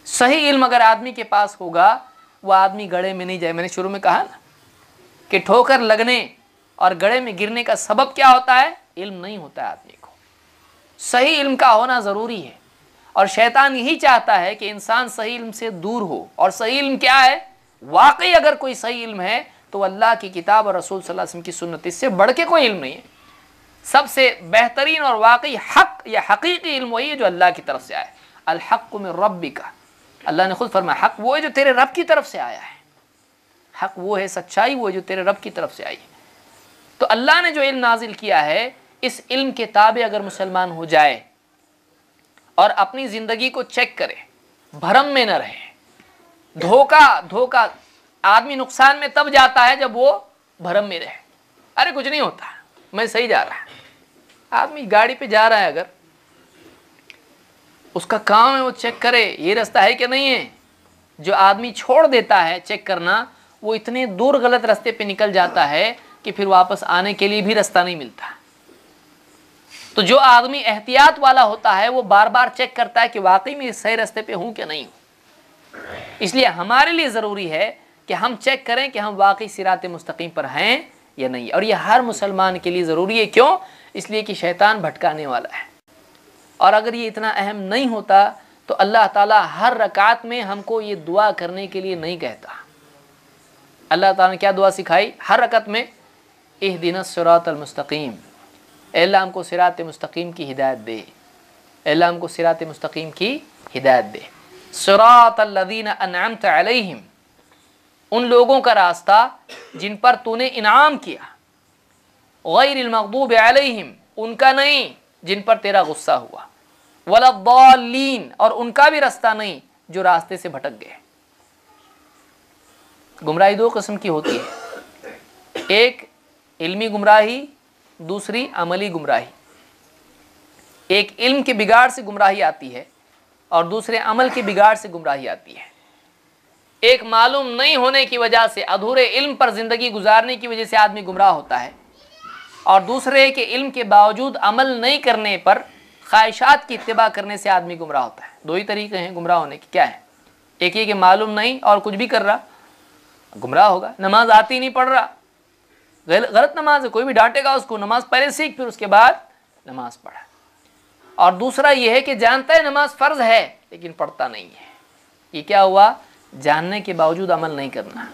صحیح علم اگر آدمی کے پاس ہوگا وہ آدمی گڑھے میں نہیں جائے۔ میں نے شروع میں کہا نا کہ ٹھوکر لگنے اور گڑھے میں گرنے کا سبب کیا ہوتا ہے؟ علم نہیں ہوتا ہے آدمی کو۔ صحیح علم کا ہونا ضروری ہے، اور شیطان یہی چاہتا ہے کہ انسان صحیح علم سے دور ہو۔ اور صحیح علم کیا ہے؟ واقعی اگر کوئی صحیح علم ہے تو اللہ کی کتاب اور رسول صلی اللہ علیہ وسلم کی سنت، اس سے بڑھ کے کوئی علم نہیں ہے۔ سب سے بہترین اور واقعی حق یا حقیقی علم وہی ہے جو اللہ کی طرف سے آئے۔ الحق من ربک، اللہ نے خود فرمایا حق وہ ہے جو تیرے رب کی طرف سے آیا ہے، حق وہ ہے، سچائی وہ ہے جو تیرے رب کی طرف سے آئی ہے۔ تو اللہ نے جو علم نازل کیا ہے، اس علم کے تابع اگر مسلمان ہو جائے اور اپنی زندگی کو چیک کرے، بھرم میں نہ رہے۔ دھوکا آدمی نقصان میں تب جاتا ہے جب وہ بھرم میں رہے، ارے کچھ نہیں ہوتا، میں صحیح جا رہا ہے۔ آدمی گاڑی پہ جا رہا ہے، اگر اس کا کام ہے وہ چیک کرے یہ رستہ ہے کہ نہیں ہے۔ جو آدمی چھوڑ دیتا ہے چیک کرنا، وہ اتنے دور غلط راستے پہ نکل جاتا ہے کہ پھر واپس آنے کے لیے بھی راستہ نہیں ملتا۔ تو جو آدمی احتیاط والا ہوتا ہے وہ بار بار چیک کرتا ہے کہ واقعی میں صحیح راستے پہ ہوں کہ نہیں ہوں۔ اس لیے ہمارے لیے ضروری ہے کہ ہم چیک کریں کہ ہم واقعی صراط مستقیم پر ہیں یا نہیں، اور یہ ہر مسلمان کے لیے ضروری ہے۔ کیوں؟ اس لیے کہ شیطان بھٹکانے والا ہے، اور اگر یہ اتنا اہم نہیں ہوتا تو اللہ تعالیٰ ہر رکعت میں ہم کو یہ دعا کرنے کے لیے نہیں کہتا۔ اللہ تعالیٰ نے کیا دعا سکھائی ہر رکعت میں؟ اہدنا الصراط المستقیم، اے اللہ ہم کو صراط مستقیم کی ہدایت دے، اے اللہ ہم کو صراط مستقیم کی ہدایت دے۔ صراط الذین انعمت علیہم، ان لوگوں کا راستہ جن پر تو نے انعام کیا، غیر المغضوب علیہم، ان کا نہیں جن پر تیرا غصہ ہوا، ولا الضالین، اور ان کا بھی راستہ نہیں جو راستے سے بھٹک گئے۔ گمراہی دو قسم کی ہوتی ہے، ایک علمی گمراہی، دوسری عملی گمراہی۔ ایک علم کے بگاڑ سے گمراہی آتی ہے اور دوسرے عمل کے بگاڑ سے گمراہی آتی ہے۔ ایک معلوم نہیں ہونے کی وجہ سے، ادھورے علم پر زندگی گزارنے کی وجہ سے آدمی گمراہ ہوتا ہے، اور دوسرے کے علم کے باوجود عمل نہیں کرنے پر خواہشات کی اتباع کرنے سے آدمی گمراہ ہوتا ہے۔ دو ہی طریقے ہیں گمراہ ہونے کے، کیا ہے؟ ایک یہ کہ معلوم نہیں اور کچھ بھی کر رہا، گمراہ ہوگا۔ نماز آتی نہیں، پڑھ رہا، غلط نماز ہے، کوئی بھی ڈانٹے گا اس کو، نماز پہلے سیکھ پھر اس کے بعد نماز پڑھا۔ اور دوسرا یہ ہے کہ جانتا ہے نماز فرض ہے لیکن پڑھتا نہیں ہے۔ یہ کیا ہوا؟ جاننے کے باوجود عمل نہیں کرنا۔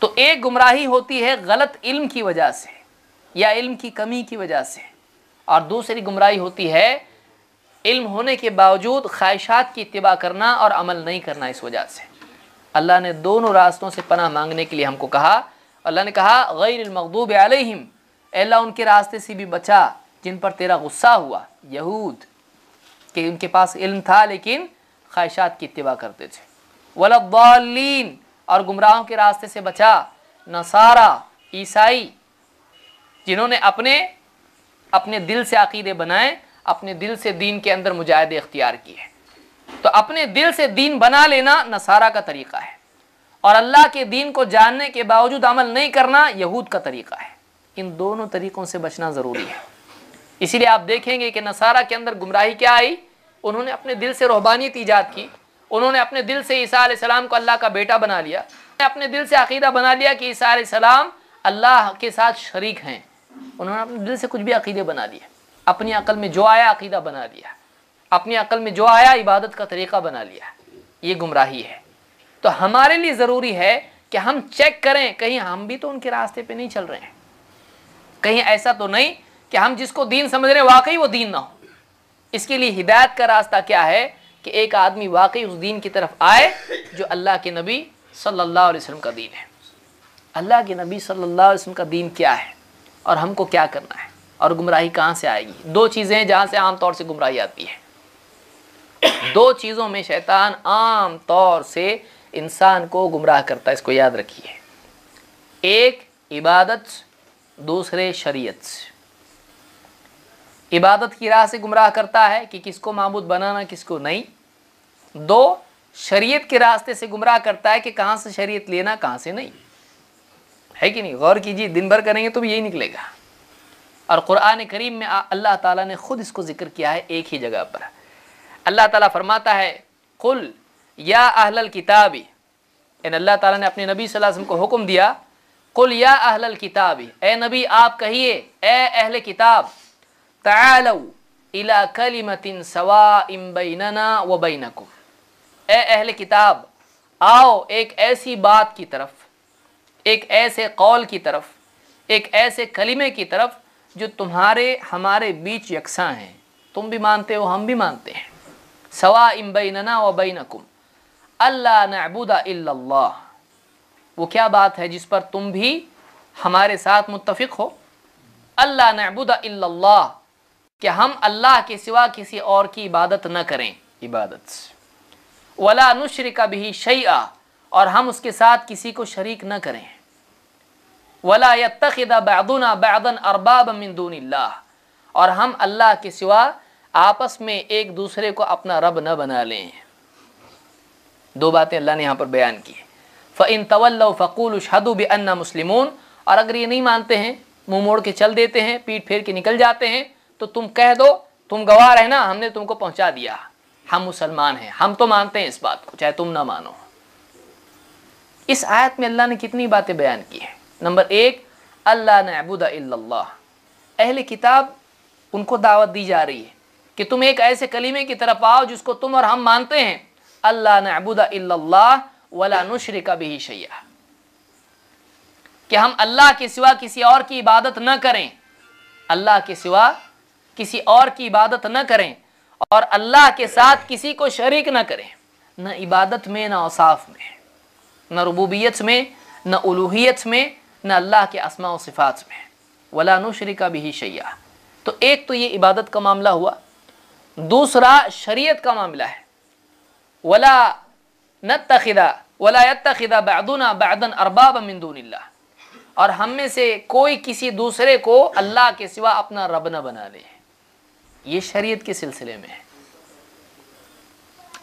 تو ایک گمراہی ہوتی ہے غلط علم کی وجہ سے یا علم کی کمی کی وجہ سے، اور دوسری گمراہی ہوتی ہے علم ہونے کے باوجود خواہشات کی اتباع کرنا اور عمل نہیں کرنا، اس وجہ سے۔ اللہ نے دونوں راستوں سے پناہ مانگنے کے لیے ہم کو کہا۔ اللہ نے کہا غیر المغضوب علیہم، اے اللہ ان کے راستے سے بھی بچا جن پر تیرا غصہ ہوا، یہود، کہ ان کے پاس علم تھا لیکن خواہشات کی اتباع کرتے تھے، ولا الضالین، اور گمراہوں کے راستے سے بچا نصارا، عیسائی، جنہوں نے اپنے دل سے عقیدے بنائے، اپنے دل سے دین کے اندر مجاہدے اختیار کیے۔ تو اپنے دل سے دین بنا لینا نصارہ کا طریقہ ہے، اور اللہ کے دین کو جاننے کے باوجود عمل نہیں کرنا یہود کا طریقہ ہے۔ ان دونوں طریقوں سے بچنا ضروری ہے۔ اسی لیے آپ دیکھیں گے کہ نصارہ کے اندر گمراہی کیا آئی؟ انہوں نے اپنے دل سے رہبانیت ایجاد کی، انہوں نے اپنے دل سے عیسیٰ علیہ السلام کو اللہ کا بیٹا بنا لیا، اپنے دل سے عقیدہ بنا لیا کہ عیسیٰ علیہ السلام اللہ کے ساتھ شریک ہیں۔ انہوں نے اپنے دل سے کچھ بھی عقیدے بنا لیے، اپنی عقل میں جو آیا عقیدہ بنا لیا، اپنی عقل میں جو آیا عبادت کا طریقہ بنا لیا۔ یہ گمراہی ہے۔ تو ہمارے لیے ضروری ہے کہ ہم چیک کریں کہیں ہم بھی تو ان کے راستے پہ نہیں چل رہے ہیں، کہیں ایسا تو نہیں کہ ہم جس کو دین سمجھ رہے ہیں واقعی وہ دین نہ ہو۔ اس کے لیے ہدایت کا راستہ کیا ہے کہ ایک آدمی واقعی اس دین کی طرف آئے جو اللہ کے نبی صلی اللہ علیہ وسلم کا دین ہے۔ اللہ کے نبی صلی اللہ علیہ وسلم کا دین کیا ہے اور ہم کو کیا کرنا ہے، اور گمراہی کہاں سے آئے گی؟ دو چیزیں ہیں جہاں سے عام طور سے گمراہی آتی ہے۔ دو چیزوں میں شیطان عام طور سے انسان کو گمراہ کرتا ہے، اس کو یاد رکھیے۔ ایک عبادت، دوسرے شریعت۔ عبادت کی راہ سے گمراہ کرتا ہے کہ کس کو معبود بنانا کس کو نہیں۔ دو، شریعت کے راستے سے گمراہ کرتا ہے کہ کہاں سے شریعت لینا کہاں سے نہیں، ہے کہ نہیں؟ غور کیجیے، دن بھر کریں گے تو بھی یہی نکلے گا۔ اور قرآن کریم میں اللہ تعالیٰ نے خود اس کو ذکر کیا ہے ایک ہی جگہ پر۔ اللہ تعالیٰ فرماتا ہے قل یا اہل الکتاب، یعنی اللہ تعالیٰ نے اپنے نبی صلی اللہ علیہ وسلم کو حکم دیا قل یا اہل الکتاب، اے نبی آپ کہیے اے اہل کتاب، تعالوا الی کلمۃ سواء بیننا و بینکم، اے اہل کتاب آؤ ایک ایسی بات کی طرف، ایک ایسے قول کی طرف، ایک ایسے کلمے کی طرف جو تمہارے ہمارے بیچ یکساں ہیں، تم بھی مانتے ہو ہم بھی مانتے ہیں، سواء بیننا و بینکم اللہ نعبد الا اللہ، وہ کیا بات ہے جس پر تم بھی ہمارے ساتھ متفق ہو؟ اللہ نعبد الا اللہ، کہ ہم اللہ کے سوا کسی اور کی عبادت نہ کریں، عبادت ولا نشرک بہ شیئا، اور ہم اس کے ساتھ کسی کو شریک نہ کریں، ولا یتخذ بعضنا بعضا اربابا من دون اللہ، اور ہم اللہ کے سوا آپس میں ایک دوسرے کو اپنا رب نہ بنا لیں۔ دو باتیں اللہ نے یہاں پر بیان کی۔ فَإِن تَوَلَّوْا فَقُولُوا اشْهَدُوا بِأَنَّا مُسْلِمُونَ، اور اگر یہ نہیں مانتے ہیں، منہ موڑ کے چل دیتے ہیں، پیٹ پھیر کے نکل جاتے ہیں، تو تم کہہ دو تم گواہ رہنا ہم نے تم کو پہنچا دیا، ہم مسلمان ہیں، ہم تو مانتے ہیں اس بات کو چاہے تم نہ مانو۔ اس آیت میں اللہ نے کتنی باتیں بیان کی ہیں۔ نمبر ایک، اللہ نعبد الا اللہ، اہل کتاب ان کو دعوت دی جا رہی ہے کہ تم ایک ایسے کلمے کی طرف آؤ جس کو تم اور ہم مانتے ہیں، اللہ نعبد الا اللہ ولا نشرک بہ شیئا، کہ ہم اللہ کے سوا کسی اور کی عبادت نہ کریں، اللہ کے سوا کسی اور کی عبادت نہ کریں، اور اللہ کے ساتھ کسی کو شریک نہ کریں، نہ عبادت میں، نہ اوصاف میں، نہ ربوبیت میں، نہ الوہیت میں، نہ اللہ کے اسماء و صفات میں، ولا نشرک بہ شیئا۔ تو ایک تو یہ عبادت کا معاملہ ہوا، دوسرا شریعت کا معاملہ ہے، ولا نتخذ ولا يتخذ بعضنا بعضا اربابا من دون اللہ، اور ہم میں سے کوئی کسی دوسرے کو اللہ کے سوا اپنا رب نہ بنا لے، یہ شریعت کے سلسلے میں ہے۔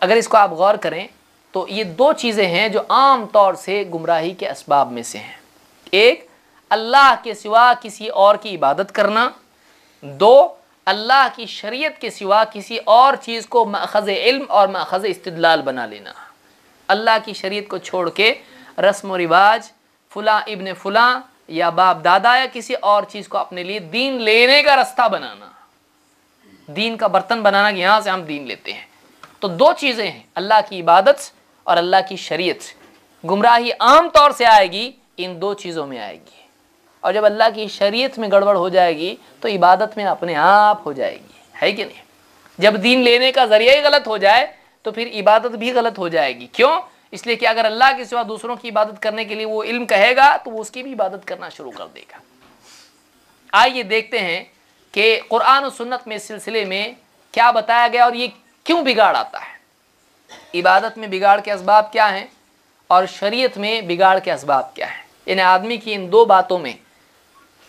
اگر اس کو آپ غور کریں تو یہ دو چیزیں ہیں جو عام طور سے گمراہی کے اسباب میں سے ہیں، ایک اللہ کے سوا کسی اور کی عبادت کرنا، دو اللہ کی شریعت کے سوا کسی اور چیز کو ماخذ علم اور ماخذ استدلال بنا لینا، اللہ کی شریعت کو چھوڑ کے رسم و رواج، فلاں ابن فلاں یا باپ دادا یا کسی اور چیز کو اپنے لیے دین لینے کا راستہ بنانا، دین کا برتن بنانا کہ یہاں سے ہم دین لیتے ہیں۔ تو دو چیزیں ہیں، اللہ کی عبادت اور اللہ کی شریعت۔ گمراہی عام طور سے آئے گی ان دو چیزوں میں آئے گی، اور جب اللہ کی شریعت میں گڑبڑ ہو جائے گی تو عبادت میں اپنے آپ ہو جائے گی، ہے کہ نہیں؟ جب دین لینے کا ذریعہ ہی غلط ہو جائے تو پھر عبادت بھی غلط ہو جائے گی۔ کیوں؟ اس لیے کہ اگر اللہ کے سوا دوسروں کی عبادت کرنے کے لیے وہ علم کہے گا تو وہ اس کی بھی عبادت کرنا شروع کر دے گا۔ آئیے دیکھتے ہیں کہ قرآن و سنت میں اس سلسلے میں کیا بتایا گیا اور یہ کیوں بگاڑ آتا ہے، عبادت میں بگاڑ کے اسباب کیا ہیں اور شریعت میں بگاڑ کے اسباب کیا ہیں۔ یعنی آدمی کی ان دو باتوں میں،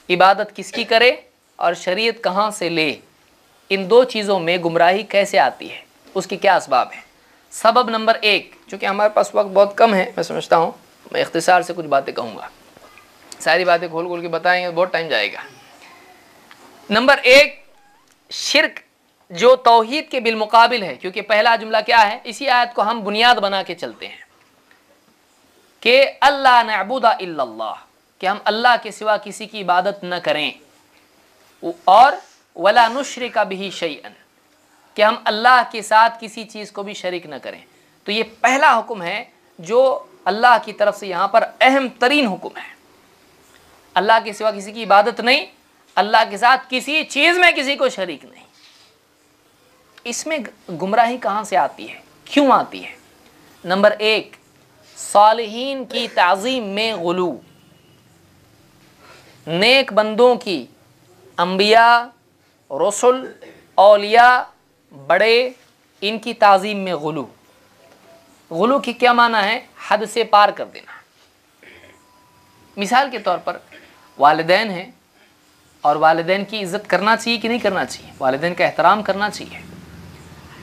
عبادت کس کی کرے اور شریعت کہاں سے لے، ان دو چیزوں میں گمراہی کیسے آتی ہے، اس کے کیا اسباب ہیں۔ سبب نمبر ایک، چونکہ ہمارے پاس وقت بہت کم ہے، میں سمجھتا ہوں میں اختصار سے کچھ باتیں کہوں گا، ساری باتیں کھول کھول کے بتائیں گے بہت ٹائم جائے گا۔ نمبر ایک، شرک جو توحید کے بالمقابل ہے، کیونکہ پہلا جملہ کیا ہے، اسی آیت کو ہم بنیاد بنا کے چلتے ہیں کہ اللہ نعبد الا اللہ، کہ ہم اللہ کے سوا کسی کی عبادت نہ کریں، اور ولا نشرک بہ شیئا، کہ ہم اللہ کے ساتھ کسی چیز کو بھی شریک نہ کریں۔ تو یہ پہلا حکم ہے جو اللہ کی طرف سے یہاں پر اہم ترین حکم ہے، اللہ کے سوا کسی کی عبادت نہیں، اللہ کے ساتھ کسی چیز میں کسی کو شریک نہیں۔ اس میں گمراہی کہاں سے آتی ہے، کیوں آتی ہے؟ نمبر ایک، صالحین کی تعظیم میں غلو، نیک بندوں کی، انبیاء، رسل، اولیاء، بڑے، ان کی تعظیم میں غلو۔ غلو کی کیا معنی ہے؟ حد سے پار کر دینا۔ مثال کے طور پر والدین ہیں، اور والدین کی عزت کرنا چاہیے کہ نہیں کرنا چاہیے، والدین کا احترام کرنا چاہیے۔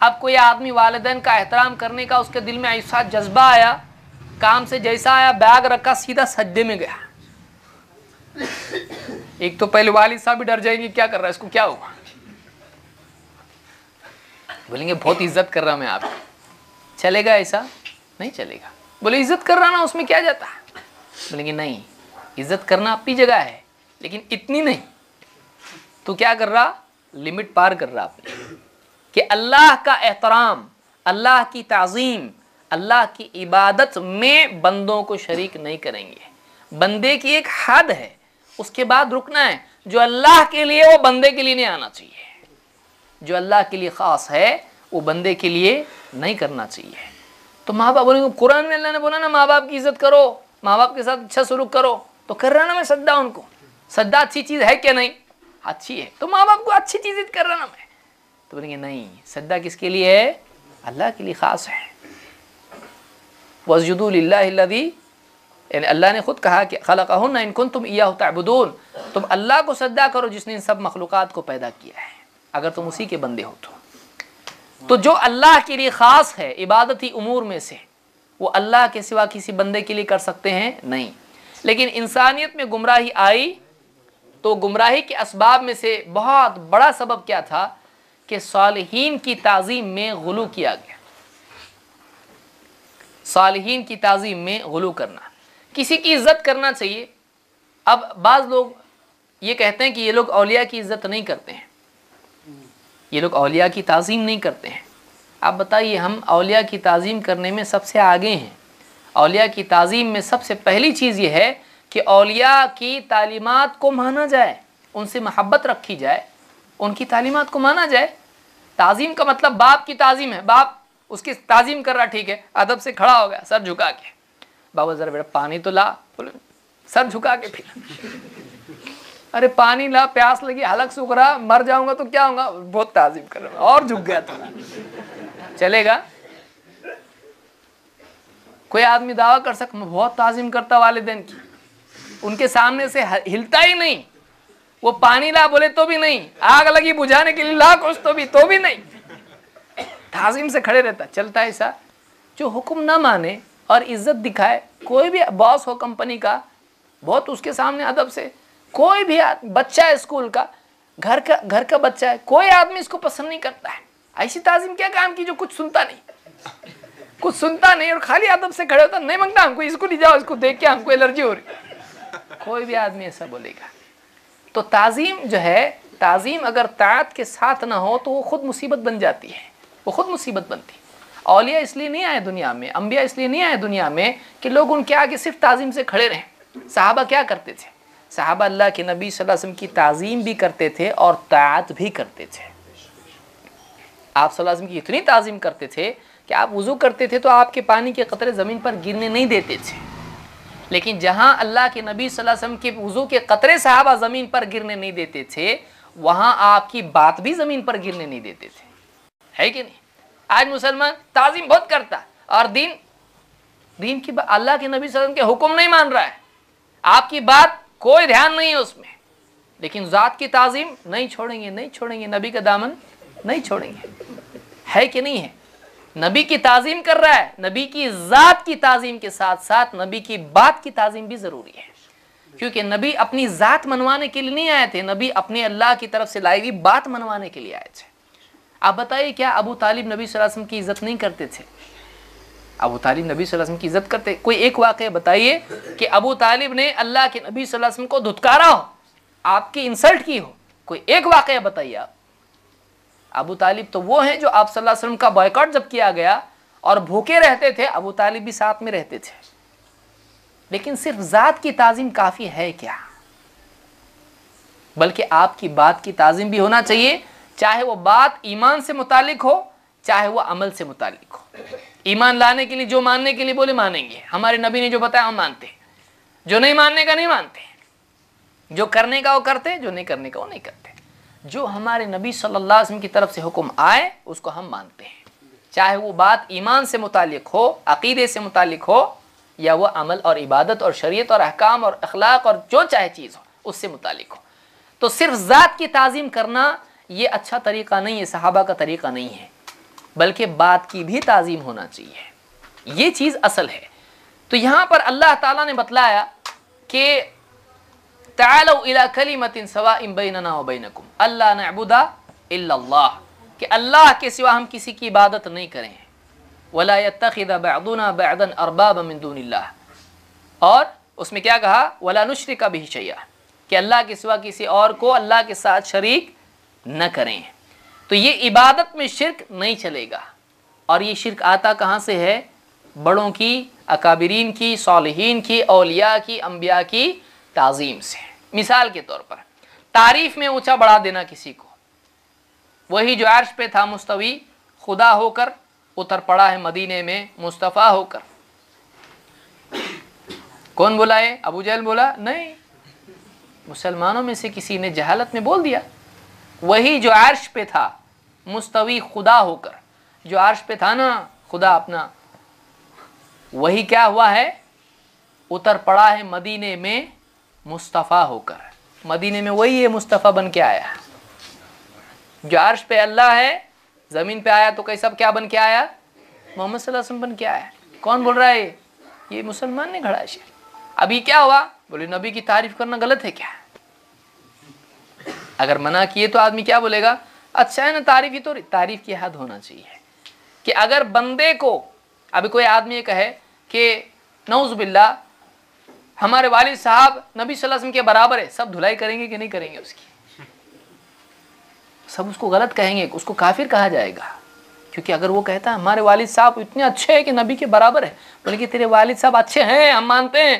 اب کوئی آدمی والدین کا احترام کرنے کا اس کے دل میں ایسا جذبہ آیا، کام سے جیسا آیا بیگ رکھا سیدھا سجدے میں گیا، ایک تو پہلے والد صاحب بھی ڈر جائیں گے، کیا کر رہا ہے، اس کو کیا ہوا، بولیں گے بہت عزت کر رہا میں آپ کی. چلے گا ایسا؟ نہیں چلے گا. بولے عزت کر رہا نا، اس میں کیا جاتا ہے، بولیں گے نہیں، عزت کرنا اپنی جگہ ہے لیکن اتنی نہیں. تو کیا کر رہا، لمٹ پار کر رہا اپنی، کہ اللہ کا احترام، اللہ کی تعظیم، اللہ کی عبادت میں بندوں کو شریک نہیں کریں گے. بندے کی ایک حد ہے، اس کے بعد رکنا ہے. جو اللہ کے لیے وہ بندے کے لیے نہیں آنا چاہیے، جو اللہ کے لیے خاص ہے وہ بندے کے لیے نہیں کرنا چاہیے. تو ماں باپ بولیں گے، قرآن میں اللہ نے بولا نا ماں باپ کی عزت کرو، ماں باپ کے ساتھ اچھا سلوک کرو، تو کر رہا نا میں سجدہ ان کو. سجدہ اچھی چیز ہے کیا؟ نہیں اچھی ہے، تو ماں باپ کو اچھی چیز کر رہا نا میں. تو بولیں گے نہیں، سجدہ کس کے لیے ہے؟ اللہ کے لیے خاص ہے. وَاسْجُدُوا لِلَّهِ الَّذِي، یعنی اللہ نے خود کہا کہ خَلَقَهُنَّ إِن كُنتُمْ إِيَّاهُ تَعْبُدُونَ، تم اللہ کو سجدہ کرو جس نے ان سب مخلوقات کو پیدا کیا ہے، اگر تم اسی کے بندے ہو تو جو اللہ کے لیے خاص ہے عبادتی امور میں سے، وہ اللہ کے سوا کسی بندے کے لیے کر سکتے ہیں؟ نہیں. لیکن انسانیت میں گمراہی آئی تو گمراہی کے اسباب میں سے بہت بڑا سبب کیا تھا کہ صالحین کی تعظیم میں غلو کیا گیا. صالحین کی تعظیم میں غلو کرنا، کسی کی عزت کرنا چاہیے. اب بعض لوگ یہ کہتے ہیں کہ یہ لوگ اولیاء کی عزت نہیں کرتے ہیں، یہ لوگ اولیاء کی تعظیم نہیں کرتے ہیں. آپ بتائیے، ہم اولیاء کی تعظیم کرنے میں سب سے آگے ہیں. اولیاء کی تعظیم میں سب سے پہلی چیز یہ ہے کہ اولیاء کی تعلیمات کو مانا جائے، ان سے محبت رکھی جائے، ان کی تعلیمات کو مانا جائے. تعظیم کا مطلب باپ کی تعظیم ہے، باپ اس کی تعظیم کر رہا، ٹھیک ہے، ادب سے کھڑا ہو گیا سر جھکا کے، بابا ذرا بیٹا پانی تو لا، بولے سر جھکا کے پھر ارے پانی لا، پیاس لگی، حلق سوکھ رہا، مر جاؤں گا تو کیا ہوں گا، بہت تعظیم کر رہا اور جھک گیا تھا. چلے گا؟ کوئی آدمی دعویٰ کر سکتا میں بہت تعظیم کرتا والدین کی، ان کے سامنے سے ہلتا ہی نہیں، وہ پانی لا بولے تو بھی نہیں، آگ لگی بجھانے کے لیے لا کچھ تو بھی نہیں، تعظیم سے کھڑے رہتا. چلتا ہے ایسا؟ جو حکم نہ مانے اور عزت دکھائے، کوئی بھی باس ہو کمپنی کا، بہت اس کے سامنے ادب سے، کوئی بھی بچہ ہے اسکول کا، گھر کا بچہ ہے، کوئی آدمی اس کو پسند نہیں کرتا ہے. ایسی تعظیم کیا کام کی جو کچھ سنتا نہیں اور خالی ادب سے کھڑے ہوتا، نہیں مانگتا ہم کو، اس کو نہیں جاؤ، اس کو دیکھ کے ہم کو الرجی ہو رہی. کوئی بھی آدمی ایسا بولے گا. تو تعظیم جو ہے، تعظیم اگر طاعت کے ساتھ نہ ہو تو وہ خود مصیبت بن جاتی ہے، وہ خود مصیبت بنتی ہے. اولیاء اس لیے نہیں آئے دنیا میں، انبیاء اس لیے نہیں آئے دنیا میں کہ لوگ ان کے آگے صرف تعظیم سے کھڑے رہیں. صحابہ کیا کرتے تھے؟ صحابہ اللہ کے نبی صلی اللہ علیہ وسلم کی تعظیم بھی کرتے تھے اور طاعت بھی کرتے تھے. آپ صلی اللہ علیہ وسلم کی اتنی تعظیم کرتے تھے کہ آپ وضو کرتے تھے تو آپ کے پانی کے قطرے زمین پر گرنے نہیں دیتے تھے. لیکن جہاں اللہ کے نبی صلی اللہ علیہ وسلم کے وضو کے قطرے صحابہ زمین پر گرنے نہیں دیتے تھے، وہاں آپ کی بات بھی زمین پر گرنے نہیں دیتے تھے. ہے کہ نہیں؟ آج مسلمان تعظیم بہت کرتا اور دین کی اللہ کے نبی صلی اللہ علیہ وسلم کے حکم نہیں مان رہا ہے، آپ کی بات کوئی دھیان نہیں ہے اس میں، لیکن ذات کی تعظیم نہیں چھوڑیں گے، نبی کا دامن نہیں چھوڑیں گے. ہے کہ نہیں ہے؟ نبی کی تعظیم کر رہا ہے، نبی کی ذات کی تعظیم کے ساتھ ساتھ نبی کی بات کی تعظیم بھی ضروری ہے، کیونکہ نبی اپنی ذات منوانے کے لیے نہیں آئے تھے، نبی اپنے اللہ کی طرف سے لائی ہوئی بات منوانے کے لیے آئے تھے. آپ بتائیے، کیا ابو طالب نبی صلی اللہ علیہ وسلم کی عزت نہیں کرتے تھے؟ ابو طالب نبی صلی اللہ علیہ وسلم کی عزت کرتے. کوئی ایک واقعہ بتائیے کہ ابو طالب نے اللہ کے نبی صلی اللہ علیہ وسلم کو دھتکارا ہو، آپ کی انسلٹ کی ہو، کوئی ایک واقعہ بتائیے آپ. ابو طالب تو وہ ہیں جو آپ صلی اللہ علیہ وسلم کا بائیکاٹ جب کیا گیا اور بھوکے رہتے تھے، ابو طالب بھی ساتھ میں رہتے تھے. لیکن صرف ذات کی تعظیم کافی ہے کیا؟ بلکہ آپ کی بات کی تعظیم بھی ہونا چاہیے، چاہے وہ بات ایمان سے متعلق ہو، چاہے وہ عمل سے متعلق ہو. ایمان لانے کے لیے جو ماننے کے لیے بولے مانیں گے، ہمارے نبی نے جو بتایا ہم مانتے ہیں، جو نہیں ماننے کا نہیں مانتے، جو کرنے کا وہ کرتے، جو نہیں کرنے کا وہ نہیں کرتے. جو ہمارے نبی صلی اللہ علیہ وسلم کی طرف سے حکم آئے اس کو ہم مانتے ہیں، چاہے وہ بات ایمان سے متعلق ہو، عقیدے سے متعلق ہو، یا وہ عمل اور عبادت اور شریعت اور احکام اور اخلاق اور جو چاہے چیز ہو اس سے متعلق ہو. تو صرف ذات کی تعظیم کرنا یہ اچھا طریقہ نہیں ہے، صحابہ کا طریقہ نہیں ہے، بلکہ بات کی بھی تعظیم ہونا چاہیے. یہ چیز اصل ہے. تو یہاں پر اللہ تعالیٰ نے بتلایا کہ تعالوا الی کلمۃ سواء بیننا وبینکم الا نعبد الا اللہ، کہ اللہ کے سوا ہم کسی کی عبادت نہیں کریں، ولا يتخذ بعضنا بعضا اربابا من دون اللہ، اور اس میں کیا کہا، ولا نشرک بہ شیئا، کہ اللہ کے سوا کسی اور کو اللہ کے ساتھ شریک نہ کریں۔ تو یہ عبادت میں شرک نہیں چلے گا، اور یہ شرک آتا کہاں سے ہے؟ بڑوں کی، اکابرین کی، صالحین کی، اولیاء کی، انبیاء کی تعظیم سے۔ مثال کے طور پر تعریف میں اونچا بڑھا دینا کسی کو، وہی جو عرش پہ تھا مستوی، خدا ہو کر اتر پڑا ہے مدینے میں مصطفیٰ ہو کر۔ کون بولا ہے؟ ابو جہل بولا؟ نہیں، مسلمانوں میں سے کسی نے جہالت میں بول دیا۔ وہی جو عرش پہ تھا مستوی خدا ہو کر، جو عرش پہ تھا نا خدا اپنا، وہی کیا ہوا ہے؟ اتر پڑا ہے مدینے میں مصطفیٰ ہو کر۔ مدینے میں وہی ہے مصطفیٰ بن کے آیا۔ جو عرش پہ اللہ ہے زمین پہ آیا تو کیسا کیا بن کے آیا؟ محمد صلی اللہ علیہ وسلم بن کے آیا۔ کون بول رہا ہے؟ یہ مسلمان نے گھڑا ہے شعر۔ ابھی کیا ہوا؟ بولے نبی کی تعریف کرنا غلط ہے کیا؟ اگر منع کیے تو آدمی کیا بولے گا؟ اچھا ہے نا، تعریف ہی تو، تعریف کی حد ہونا چاہیے کہ اگر بندے کو، ابھی کوئی آدمی یہ کہے کہ نعوذ باللہ ہمارے والد صاحب نبی صلی اللہ علیہ وسلم کے برابر ہے، سب دھلائی کریں گے کہ نہیں کریں گے؟ اس کی سب اس کو غلط کہیں گے، اس کو کافر کہا جائے گا، کیونکہ اگر وہ کہتا ہے ہمارے والد صاحب اتنے اچھے ہیں کہ نبی کے برابر ہے، بولے کہ تیرے والد صاحب اچھے ہیں، ہم مانتے ہیں،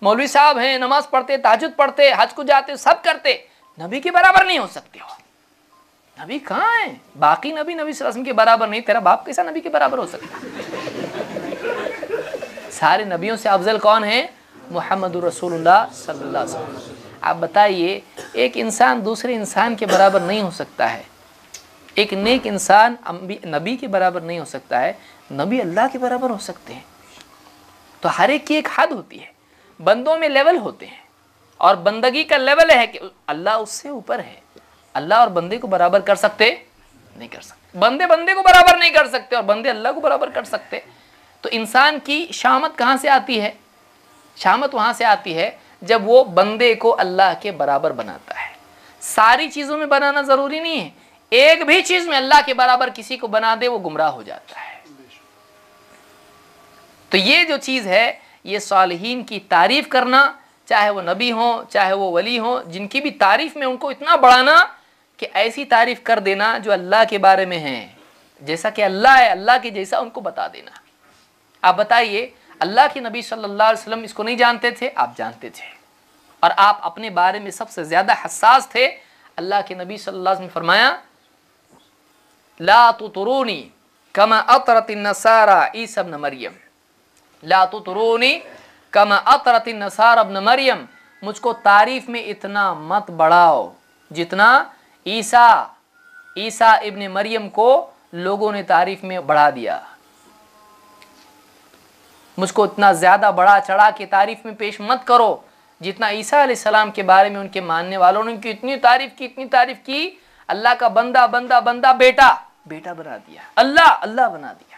مولوی صاحب ہیں، نماز پڑھتے، تہجد پڑھتے، حج کو جاتے، سب کرتے، نبی کے برابر نہیں ہو سکتے ہو۔ نبی کہاں ہیں؟ باقی نبی صلی اللہ علیہ وسلم کے برابر نہیں، تیرا باپ کیسا نبی کے برابر ہو سکتا ہے؟ سارے نبیوں سے افضل کون ہے؟ محمد رسول اللہ صلی اللہ علیہ وسلم۔ آپ بتائیے، ایک انسان دوسرے انسان کے برابر نہیں ہو سکتا ہے، ایک نیک انسان نبی کے برابر نہیں ہو سکتا ہے، نبی اللہ کے برابر ہو سکتے ہیں۔ تو ہر ایک کی ایک حد ہوتی ہے، بندوں میں لیول ہوتے ہیں، اور بندگی کا لیول ہے کہ اللہ اس سے اوپر ہے۔ اللہ اور بندے کو برابر کر سکتے نہیں کر سکتے، بندے بندے کو برابر نہیں کر سکتے، اور بندے اللہ کو برابر کر سکتے۔ تو انسان کی شامت کہاں سے آتی ہے؟ شامت وہاں سے آتی ہے جب وہ بندے کو اللہ کے برابر بناتا ہے۔ ساری چیزوں میں بنانا ضروری نہیں ہے، ایک بھی چیز میں اللہ کے برابر کسی کو بنا دے وہ گمراہ ہو جاتا ہے۔ تو یہ جو چیز ہے، یہ صالحین کی تعریف کرنا، چاہے وہ نبی ہوں چاہے وہ ولی ہوں، جن کی بھی تعریف میں ان کو اتنا بڑھانا کہ ایسی تعریف کر دینا جو اللہ کے بارے میں ہے، جیسا کہ اللہ ہے، اللہ کے جیسا ان کو بتا دینا۔ آپ بتائیے، اللہ کے نبی صلی اللہ علیہ وسلم اس کو نہیں جانتے تھے؟ آپ جانتے تھے، اور آپ اپنے بارے میں سب سے زیادہ حساس تھے۔ اللہ کے نبی صلی اللہ علیہ وسلم نے فرمایا لا تطرونی کما اطرت النصارى عیسی ابن مریم، لا تطرونی کما اطرت النصارى ابن مریم، مجھ کو تعریف میں اتنا مت بڑھاؤ جتنا عیسیٰ ابن مریم کو لوگوں نے تعریف میں بڑھا دیا۔ مجھ کو اتنا زیادہ بڑا چڑھا کے تعریف میں پیش مت کرو جتنا عیسیٰ علیہ السلام کے بارے میں ان کے ماننے والوں نے ان کی اتنی تعریف کی، اللہ کا بندہ بندہ بندہ، بیٹا بیٹا بنا دیا، اللہ اللہ بنا دیا۔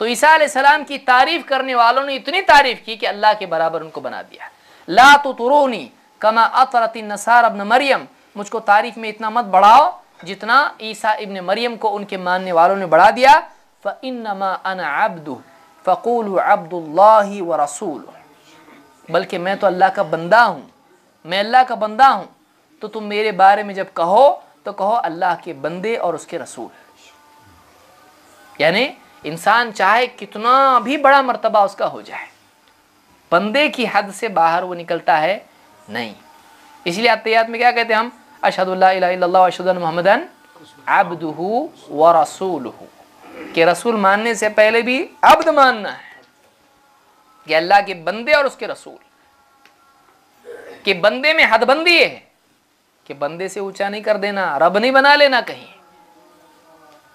تو عیسیٰ علیہ السلام کی تعریف کرنے والوں نے اتنی تعریف کی کہ اللہ کے برابر ان کو بنا دیا۔ لا تطرونی کما اطرت النصارى ابن مریم، مجھ کو تعریف میں اتنا مت بڑھاؤ جتنا عیسیٰ ابن مریم کو ان کے ماننے والوں نے بڑھا دیا۔ فإنما أنا عبد فقولوا عبد اللہ ورسول، بلکہ میں تو اللہ کا بندہ ہوں، میں اللہ کا بندہ ہوں، تو تم میرے بارے میں جب کہو تو کہو اللہ کے بندے اور اس کے رسول۔ یعنی انسان چاہے کتنا بھی بڑا مرتبہ اس کا ہو جائے، بندے کی حد سے باہر وہ نکلتا ہے نہیں۔ اس لیے اتحیات میں کیا کہتے ہیں ہم؟ اشہد ان لا الہ الا اللہ واشہد ان محمدن عبدہ ورسولہ، کہ رسول ماننے سے پہلے بھی عبد ماننا ہے، کہ اللہ کے بندے اور اس کے رسول۔ کہ بندے میں حد بندی ہے کہ بندے سے اونچا نہیں کر دینا، رب نہیں بنا لینا، کہیں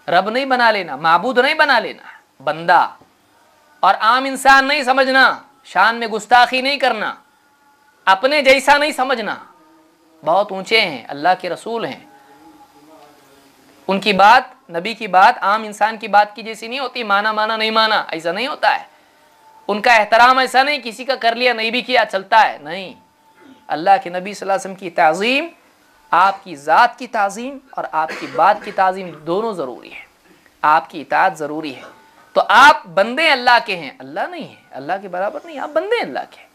رب نہیں بنا لینا، معبود نہیں بنا لینا، بندہ، اور عام انسان نہیں سمجھنا، شان میں گستاخی نہیں کرنا، اپنے جیسا نہیں سمجھنا۔ بہت اونچے ہیں، اللہ کے رسول ہیں، ان کی بات، نبی کی بات عام انسان کی بات کی جیسی نہیں ہوتی، مانا مانا نہیں مانا، ایسا نہیں ہوتا ہے۔ ان کا احترام ایسا نہیں کسی کا کر لیا نہیں بھی کیا چلتا ہے، نہیں، اللہ کے نبی صلی اللہ علیہ وسلم کی تعظیم، آپ کی ذات کی تعظیم اور آپ کی بات کی تعظیم دونوں ضروری ہے، آپ کی اطاعت ضروری ہے۔ تو آپ بندے اللہ کے ہیں، اللہ نہیں ہے، اللہ کے برابر نہیں، آپ بندے اللہ کے ہیں،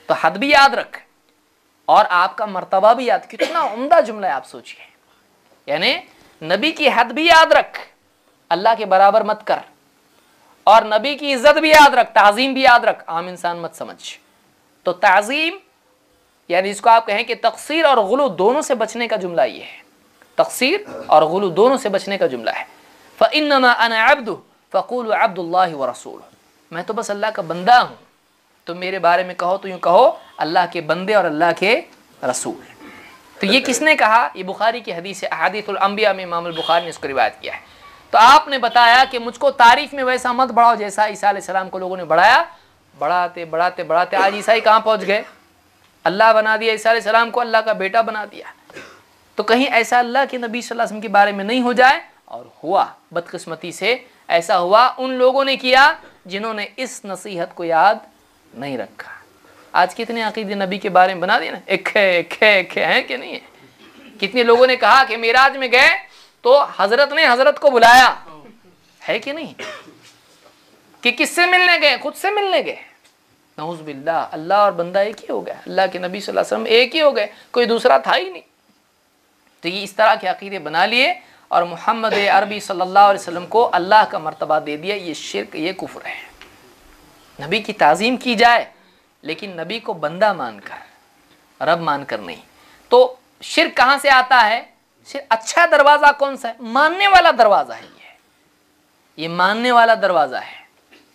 تو حد بھی یاد رکھ اور آپ کا مرتبہ بھی یاد۔ کتنا عمدہ جملہ ہے، آپ سوچئے، یعنی نبی کی حد بھی یاد رکھ، اللہ کے برابر مت کر، اور نبی کی عزت بھی یاد رکھ، تعظیم بھی یاد رکھ، عام انسان مت سمجھ۔ تو تعظیم یعنی اس کو آپ کہیں کہ تقصیر اور غلو دونوں سے بچنے کا جملہ یہ ہے، تقصیر اور غلو دونوں سے بچنے کا جملہ ہے۔ فَإِنَّمَا أَنَا عَبْدُ فَقُولُوا عَبْدُ اللَّهِ وَرَسُولُهُ، میں تو بس اللہ کا بندہ ہوں، تو میرے بارے میں کہو تو یوں کہو اللہ کے بندے اور اللہ کے رسول۔ تو یہ کس نے کہا؟ یہ بخاری کی حدیث ہے، احادیث الانبیاء میں امام البخاری نے اس کو روایت کیا ہے۔ تو آپ نے بتایا کہ مجھ کو تعریف میں ویسا مت بڑھاؤ جیسا عیسیٰ علیہ السلام کو لوگوں نے بڑھایا، بڑھاتے بڑھاتے بڑھاتے آج عیسائی کہاں پہنچ گئے؟ اللہ بنا دیا عیسیٰ علیہ السلام کو، اللہ کا بیٹا بنا دیا۔ تو کہیں ایسا اللہ کے نبی صلی اللہ علیہ وسلم کے بارے میں نہیں ہو جائے، اور ہوا بدقسمتی سے ایسا ہوا، ان لوگوں نے کیا جنہوں نے اس نصیحت کو یاد نہیں رکھا۔ آج کتنے عقیدے نبی کے بارے میں بنا دیے نا، ایک ہے ہیں کہ نہیں ہے؟ کتنے لوگوں نے کہا کہ معراج میں گئے تو حضرت نے حضرت کو بلایا، ہے کہ نہیں؟ کہ کس سے ملنے گئے؟ خود سے ملنے گئے۔ نعوذ باللہ، اللہ اور بندہ ایک ہی ہو گیا، اللہ کے نبی صلی اللہ علیہ وسلم ایک ہی ہو گئے، کوئی دوسرا تھا ہی نہیں۔ تو یہ اس طرح کے عقیدے بنا لیے اور محمد عربی صلی اللہ علیہ وسلم کو اللہ کا مرتبہ دے دیا، یہ شرک، یہ کفر ہے۔ نبی کی تعظیم کی جائے لیکن نبی کو بندہ مان کر، رب مان کر نہیں۔ تو شرک کہاں سے آتا ہے؟ اچھا دروازہ کون سا ہے؟ ماننے والا دروازہ ہے، یہ ماننے والا دروازہ ہے۔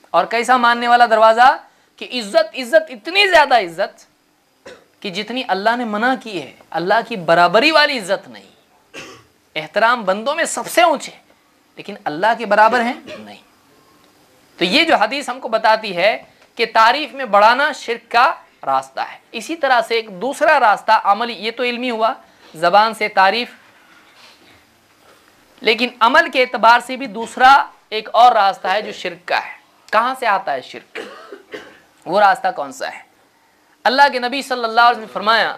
اور کیسا ماننے والا دروازہ؟ کہ عزت اتنی زیادہ عزت کہ جتنی اللہ نے منع کی ہے، اللہ کی برابری والی عزت نہیں۔ احترام بندوں میں سب سے اونچے لیکن اللہ کے برابر ہیں نہیں۔ تو یہ جو حدیث ہم کو بتاتی ہے کہ تعریف میں بڑھانا شرک کا راستہ ہے۔ اسی طرح سے ایک دوسرا راستہ عملی، یہ تو علمی ہوا زبان سے تعریف، لیکن عمل کے اعتبار سے بھی دوسرا ایک اور راستہ ہے جو شرک کا ہے۔ کہاں سے آتا ہے شرک؟ وہ راستہ کون سا ہے؟ اللہ کے نبی صلی اللہ علیہ وسلم نے فرمایا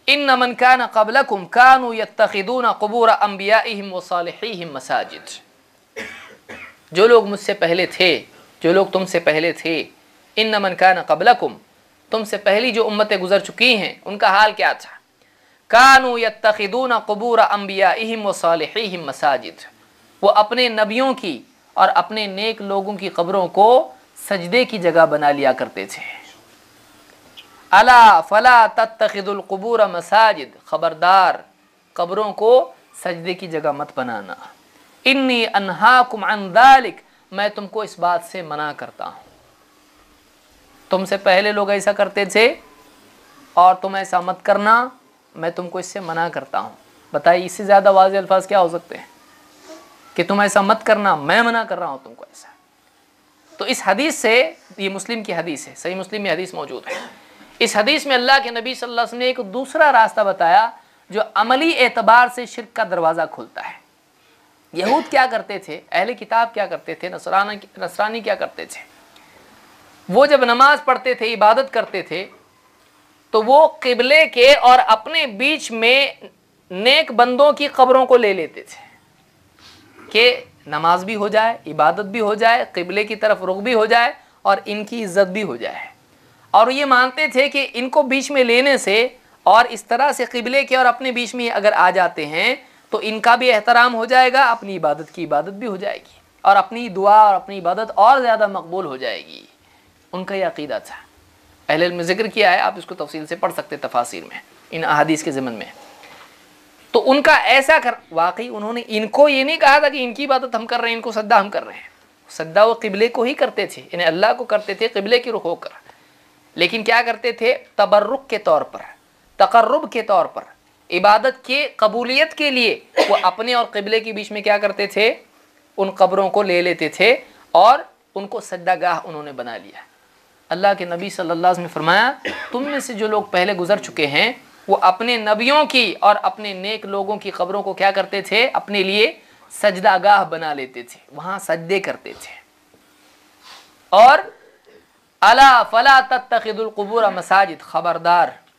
ان من کان قبلکم کانوا یتخذون قبور انبیائہم وصالحیہم مساجد، جو لوگ مجھ سے پہلے تھے، جو لوگ تم سے پہلے تھے، ان من کان قبلکم، تم سے پہلی جو امتیں گزر چکی ہیں ان کا حال کیا تھا؟ کانوا یتخذون قبور انبیائہم وصالحیہم مساجد، وہ اپنے نبیوں کی اور اپنے نیک لوگوں کی قبروں کو سجدے کی جگہ بنا لیا کرتے تھے۔ الا فلا تتخذوا القبور مساجد، خبردار قبروں کو سجدے کی جگہ مت بنانا۔ انی انہاکم عن ذلک، میں تم کو اس بات سے منع کرتا ہوں۔ تم سے پہلے لوگ ایسا کرتے تھے اور تم ایسا مت کرنا، میں تم کو اس سے منع کرتا ہوں۔ بتائیے اس سے زیادہ واضح الفاظ کیا ہو سکتے ہیں کہ تم ایسا مت کرنا، میں منع کر رہا ہوں تم کو ایسا۔ تو اس حدیث سے، یہ مسلم کی حدیث ہے، صحیح مسلم میں حدیث موجود ہے، اس حدیث میں اللہ کے نبی صلی اللہ علیہ وسلم نے ایک دوسرا راستہ بتایا جو عملی اعتبار سے شرک کا دروازہ کھولتا ہے۔ یہود کیا کرتے تھے، اہل کتاب کیا کرتے تھے، نصرانی کیا کرتے تھے؟ وہ جب نماز پڑھتے تھے، عبادت کرتے تھے، تو وہ قبلے کے اور اپنے بیچ میں نیک بندوں کی قبروں کو لے لیتے تھے کہ نماز بھی ہو جائے، عبادت بھی ہو جائے، قبلے کی طرف رخ بھی ہو جائے اور ان کی عزت بھی ہو جائے۔ اور یہ مانتے تھے کہ ان کو بیچ میں لینے سے اور اس طرح سے قبلے کے اور اپنے بیچ میں اگر آ جاتے ہیں تو ان کا بھی احترام ہو جائے گا، اپنی عبادت کی عبادت بھی ہو جائے گی اور اپنی دعا اور اپنی عبادت اور زیادہ مقبول ہو جائے گی۔ ان کا یہ عقیدہ تھا، اہل علم نے ذکر کیا ہے، آپ اس کو تفصیل سے پڑھ سکتے تفاسیر میں ان احادیث کے ضمن میں۔ تو ان کا ایسا واقعی انہوں نے ان کو یہ نہیں کہا تھا کہ ان کی عبادت ہم کر رہے ہیں، ان کو سجدہ ہم کر رہے ہیں، سجدہ وہ قبلے کو ہی کرتے تھے، یعنی اللہ کو کرتے تھے قبلے کی رخ ہو کر، لیکن کیا کرتے تھے؟ تبرک کے طور پر، تقرب کے طور پر، عبادت کے قبولیت کے لیے وہ اپنے اور قبلے کے بیچ میں کیا کرتے تھے؟ ان قبروں کو لے لیتے تھے اور ان کو سجدہ گاہ انہوں نے بنا لیا۔ اللہ کے نبی صلی اللہ علیہ وسلم نے فرمایا تم میں سے جو لوگ پہلے گزر چکے ہیں وہ اپنے نبیوں کی اور اپنے نیک لوگوں کی قبروں کو کیا کرتے تھے؟ اپنے لیے سجدہ گاہ بنا لیتے تھے، وہاں سجدے کرتے تھے۔ اور الا فلا تتخذوا القبور مساجد، خبردار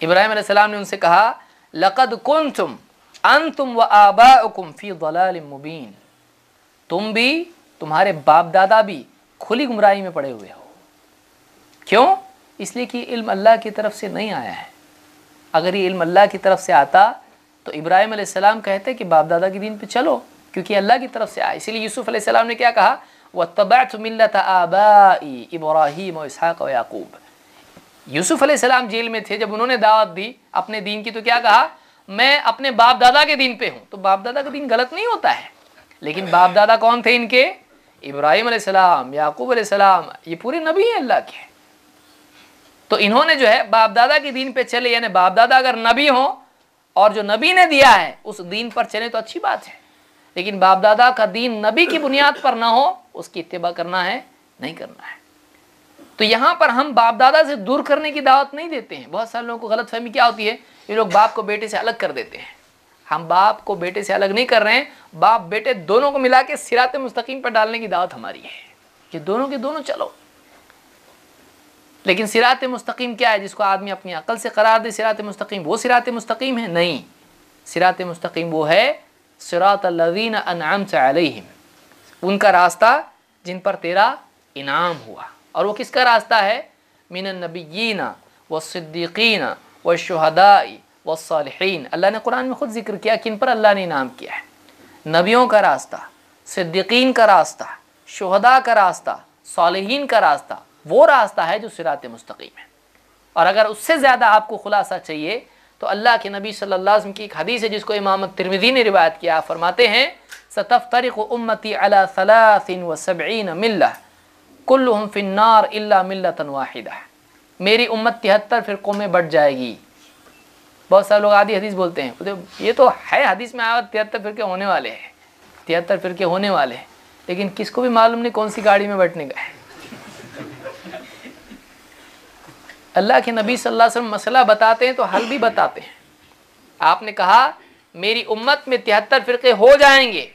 ابراہیم علیہ السلام نے ان سے کہا لقد کنتم انتم وآباؤکم فی ضلال مبین، تم بھی تمہارے باپ دادا بھی کھلی گمراہی میں پڑے ہوئے ہو۔ کیوں؟ اس لیے کہ علم اللہ کی طرف سے نہیں آیا ہے۔ اگر یہ علم اللہ کی طرف سے آتا تو ابراہیم علیہ السلام کہتے کہ باپ دادا کے دین پہ چلو، کیونکہ اللہ کی طرف سے آیا۔ اسی لیے یوسف علیہ السلام نے کیا کہا؟ وَاتَّبَعْتُ مِلَّةَ آبَائِي إِبْرَاهِيمَ وَإِسْحَاقَ وَيَعْقُوبَ۔ یوسف علیہ السلام جیل میں تھے، جب انہوں نے دعوت دی اپنے دین کی تو کیا کہا؟ میں اپنے باپ دادا کے دین پہ ہوں۔ تو باپ دادا کا دین غلط نہیں ہوتا ہے، لیکن باپ دادا کون تھے ان کے؟ ابراہیم علیہ السلام، یعقوب علیہ السلام، یہ پورے نبی ہیں اللہ کے۔ تو انہوں نے جو ہے باپ دادا کے دین پہ چلے، یعنی باپ دادا اگر نبی ہوں اور جو نبی نے دیا ہے اس دین پر چلے تو اچھی بات ہے، لیکن باپ دادا کا دین نبی کی بنیاد پر نہ ہو، اس کی اتباع کرنا ہے نہیں کرنا ہے۔ تو یہاں پر ہم باپ دادا سے دور کرنے کی دعوت نہیں دیتے ہیں۔ بہت سارے لوگوں کو غلط فہمی کیا ہوتی ہے، یہ لوگ باپ کو بیٹے سے الگ کر دیتے ہیں۔ ہم باپ کو بیٹے سے الگ نہیں کر رہے ہیں، باپ بیٹے دونوں کو ملا کے صراط مستقیم پر ڈالنے کی دعوت ہماری ہے کہ دونوں کے دونوں چلو۔ لیکن صراط مستقیم کیا ہے؟ جس کو آدمی اپنی عقل سے قرار دے صراط مستقیم، وہ صراط مستقیم ہے؟ نہیں، صراط مستقیم وہ ہے صراط الذین انعمت علیہم، ان کا راستہ جن پر تیرا انعام ہوا۔ اور وہ کس کا راستہ ہے؟ من النبیین والصدیقین والشہداء والصالحین۔ اللہ نے قرآن میں خود ذکر کیا کن پر اللہ نے انعام کیا ہے۔ نبیوں کا راستہ، صدیقین کا راستہ، شہداء کا راستہ، صالحین کا راستہ، وہ راستہ ہے جو صراط مستقیم ہے۔ اور اگر اس سے زیادہ آپ کو خلاصہ چاہیے تو اللہ کے نبی صلی اللہ علیہ وسلم کی ایک حدیث ہے جس کو امام ترمذی نے روایت کیا، فرماتے ہیں ستفترق امتی علی 73 ملہ کلہم فی النار الا ملۃ واحدہ، میری امت 73 فرقوں میں بٹ جائے گی۔ بہت سارے لوگ آدھی حدیث بولتے ہیں، یہ تو ہے حدیث میں آیا 73 فرقے ہونے والے ہیں، 73 فرقے ہونے والے ہیں، لیکن کس کو بھی معلوم نہیں کون سی گاڑی میں بٹنے کا ہے۔ اللہ کے نبی صلی اللہ علیہ وسلم مسئلہ بتاتے ہیں تو حل بھی بتاتے ہیں۔ آپ نے کہا میری امت میں 73 فرقے ہو جائیں گے،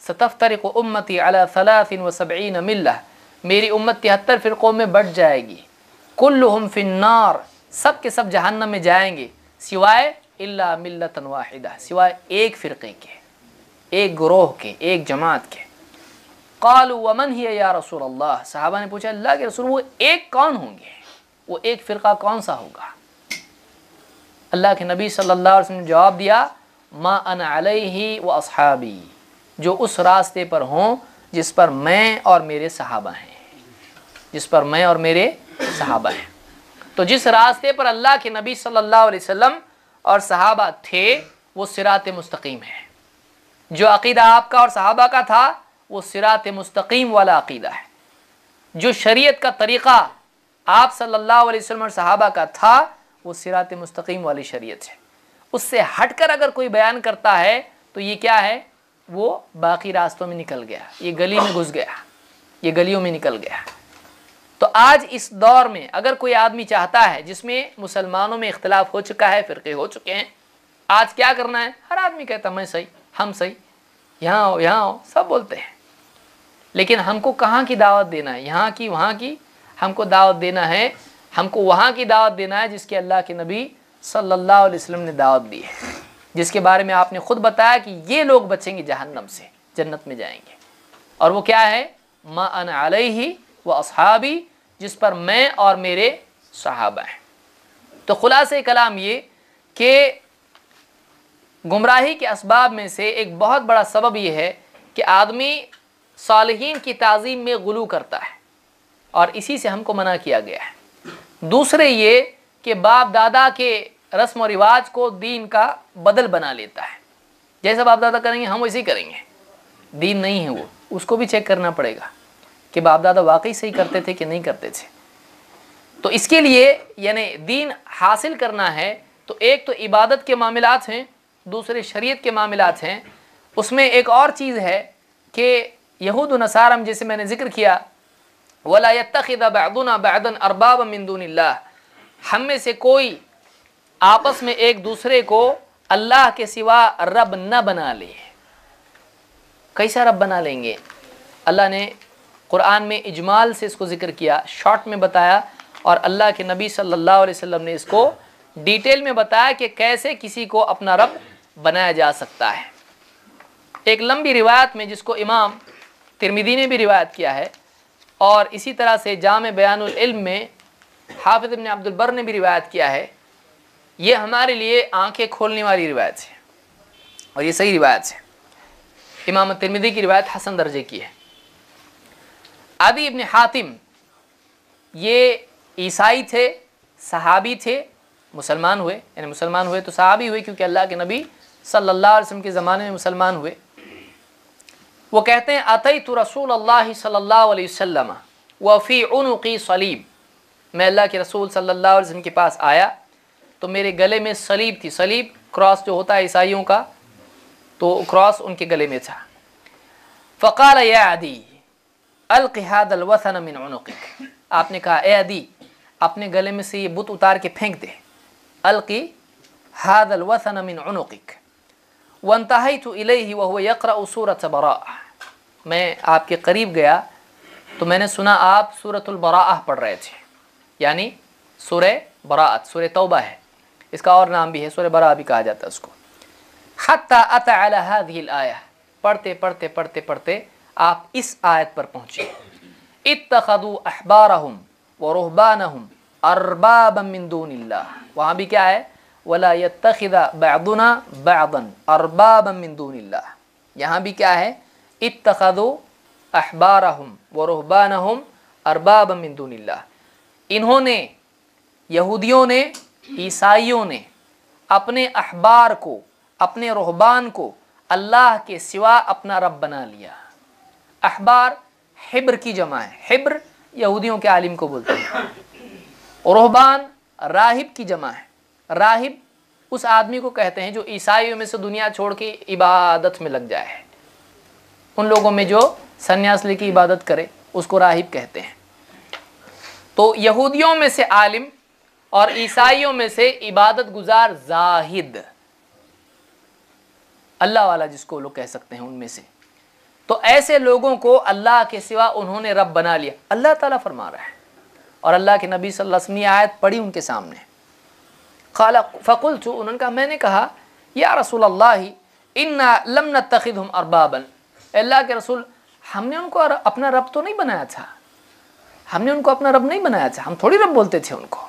ستفترق امتی علی 73 ملہ، میری امت 73 فرقوں میں بٹ جائے گی، کلہم فی النار، سب کے سب جہنم میں جائیں گے، سوائے الا ملۃ واحدہ، سوائے ایک فرقے کے، ایک گروہ کے، ایک جماعت کے۔ قالوا ومن ہی یا رسول اللہ، صحابہ نے پوچھا اللہ کے رسول وہ ایک کون ہوں گے، وہ ایک فرقہ کون سا ہوگا؟ اللہ کے نبی صلی اللہ علیہ وسلم نے جواب دیا ما انا علیہ و اصحابی، جو اس راستے پر ہوں جس پر میں اور میرے صحابہ ہیں، جس پر میں اور میرے صحابہ ہیں۔ تو جس راستے پر اللہ کے نبی صلی اللہ علیہ وسلم اور صحابہ تھے وہ صراط مستقیم ہے۔ جو عقیدہ آپ کا اور صحابہ کا تھا وہ صراط مستقیم والا عقیدہ ہے۔ جو شریعت کا طریقہ آپ صلی اللہ علیہ وسلم اور صحابہ کا تھا وہ صراط مستقیم والی شریعت ہے۔ اس سے ہٹ کر اگر کوئی بیان کرتا ہے تو یہ کیا ہے؟ وہ باقی راستوں میں نکل گیا، یہ گلی میں گھس گیا، یہ گلیوں میں نکل گیا۔ تو آج اس دور میں اگر کوئی آدمی چاہتا ہے جس میں مسلمانوں میں اختلاف ہو چکا ہے، فرقے ہو چکے ہیں، آج کیا کرنا ہے؟ ہر آدمی کہتا میں صحیح، ہم صحیح، یہاں ہو یہاں ہو، سب بولتے ہیں، لیکن ہم کو کہاں کی دعوت دینا ہے؟ یہاں کی وہاں کی؟ ہم کو دعوت دینا ہے، ہم کو وہاں کی دعوت دینا ہے جس کی اللہ کے نبی صلی اللہ علیہ وسلم نے دعوت دی ہے، جس کے بارے میں آپ نے خود بتایا کہ یہ لوگ بچیں گے جہنم سے، جنت میں جائیں گے۔ اور وہ کیا ہے؟ ما انا علیہ و اصحابی، جس پر میں اور میرے صحابہ ہیں۔ تو خلاصہ کلام یہ کہ گمراہی کے اسباب میں سے ایک بہت بڑا سبب یہ ہے کہ آدمی صالحین کی تعظیم میں غلو کرتا ہے، اور اسی سے ہم کو منع کیا گیا ہے۔ دوسرے یہ کہ باپ دادا کے رسم و رواج کو دین کا بدل بنا لیتا ہے، جیسا باپ دادا کریں گے ہم ویسے ہی کریں گے، دین نہیں ہے وہ، اس کو بھی چیک کرنا پڑے گا کہ باپ دادا واقعی صحیح کرتے تھے کہ نہیں کرتے تھے۔ تو اس کے لیے یعنی دین حاصل کرنا ہے تو ایک تو عبادت کے معاملات ہیں، دوسرے شریعت کے معاملات ہیں۔ اس میں ایک اور چیز ہے کہ یہود و نصارہ جیسے میں نے ذکر کیا وَلَا يَتَّخِذَ بَعْضُنَا بَعْضًا أَرْبَابًا مِّن دُونِ اللَّهِ، ہم میں سے کوئی آپس میں ایک دوسرے کو اللہ کے سوا رب نہ بنا لے۔ کیسا رب بنا لیں گے؟ اللہ نے قرآن میں اجمال سے اس کو ذکر کیا، شارٹ میں بتایا، اور اللہ کے نبی صلی اللہ علیہ وسلم نے اس کو ڈیٹیل میں بتایا کہ کیسے کسی کو اپنا رب بنایا جا سکتا ہے۔ ایک لمبی روایت میں جس کو امام ترمذی نے بھی روایت کیا ہے، اور اسی طرح سے جامع بیان العلم میں حافظ ابن عبد البر نے بھی روایت کیا ہے، یہ ہمارے لیے آنکھیں کھولنے والی روایت ہے اور یہ صحیح روایت ہے۔ امام ترمذی کی روایت حسن درجے کی ہے۔ عدی ابن حاتم یہ عیسائی تھے، صحابی تھے، مسلمان ہوئے، یعنی مسلمان ہوئے تو صحابی ہوئے کیونکہ اللہ کے نبی صلی اللہ علیہ وسلم کے زمانے میں مسلمان ہوئے۔ وہ کہتے ہیں اتیت رسول اللہ صلی اللہ علیہ وسلم وفی عنقی صلیب، میں اللہ کے رسول صلی اللہ علیہ وسلم کے پاس آیا تو میرے گلے میں صلیب تھی۔ صلیب کراس جو ہوتا ہے عیسائیوں کا، تو کراس ان کے گلے میں تھا۔ فقال یا عدی الق هذا الوثن من عنقک، آپ نے کہا اے عدی اپنے گلے میں سے یہ بت اتار کے پھینک دے۔ القی هذا الوثن من عنقک وانتهيت الیہ وهو يقرأ سورة براءہ، میں آپ کے قریب گیا تو میں نے سنا آپ سورۃ البراءہ پڑھ رہے تھے، یعنی سورہ براءت، سورہ توبہ ہے، اس کا اور نام بھی ہے، سورہ براءہ بھی کہا جاتا ہے اس کو۔ حتی اتى على هذه الآیہ، پڑھتے پڑھتے پڑھتے پڑھتے آپ اس آیت پر پہنچے، اتخذوا احبارهم ورهبانهم اربابا من دون اللہ، وہاں بھی کیا ہے ولا يتخذ بعضنا بعضا اربابا من دون اللہ، یہاں بھی کیا ہے اتخذوا احبارهم ورهبانهم اربابا من دون اللہ، انہوں نے یہودیوں نے عیسائیوں نے اپنے احبار کو اپنے رہبان کو اللہ کے سوا اپنا رب بنا لیا۔ احبار حبر کی جمع ہے، حبر یہودیوں کے عالم کو بولتے ہیں، رہبان راہب کی جمع ہے۔ راہب اس آدمی کو کہتے ہیں جو عیسائیوں میں سے دنیا چھوڑ کے عبادت میں لگ جائے، ان لوگوں میں جو سنیاس لے کے عبادت کرے اس کو راہب کہتے ہیں۔ تو یہودیوں میں سے عالم اور عیسائیوں میں سے عبادت گزار زاہد، اللہ والا جس کو لوگ کہہ سکتے ہیں، ان میں سے تو ایسے لوگوں کو اللہ کے سوا انہوں نے رب بنا لیا، اللہ تعالیٰ فرما رہا ہے، اور اللہ کے نبی صلی اللہ علیہ وسلم نے آیت پڑھی ان کے سامنے۔ قال فقلت، انہوں نے کہا میں نے کہا یا رسول اللہ انا لم نتخذهم اربابا، اللہ کے رسول ہم نے ان کو اپنا رب تو نہیں بنایا تھا، ہم نے ان کو اپنا رب نہیں بنایا تھا، ہم تھوڑی رب بولتے تھے ان کو،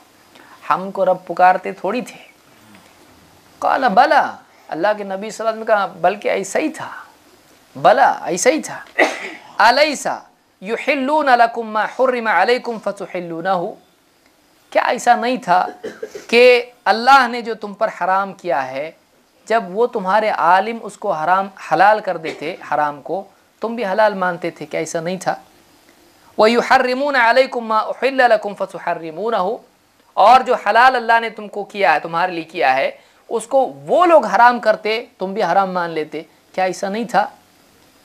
ہم کو رب پکارتے تھوڑی تھے۔ قال بلا، اللہ کے نبی صلی اللہ علیہ وسلم نے کہا بلکہ ایسا ہی تھا، بلا ایسا ہی تھا۔ الیسا یحلون لکم ما حرم علیکم فتحلونہ، کیا ایسا نہیں تھا کہ اللہ نے جو تم پر حرام کیا ہے جب وہ تمہارے عالم اس کو حلال کر دیتے، حرام کو تم بھی حلال مانتے تھے، کیا ایسا نہیں تھا؟ وَيُحَرِّمُونَ عَلَيْكُمْ مَا أُحِلَّ لَكُمْ فَتُحَرِّمُونَهُ، اور جو حلال اللہ نے تم کو کیا ہے، تمہارے لیے کیا ہے، اس کو وہ لوگ حرام کرتے تم بھی حرام مان لیتے، کیا ایسا نہیں تھا؟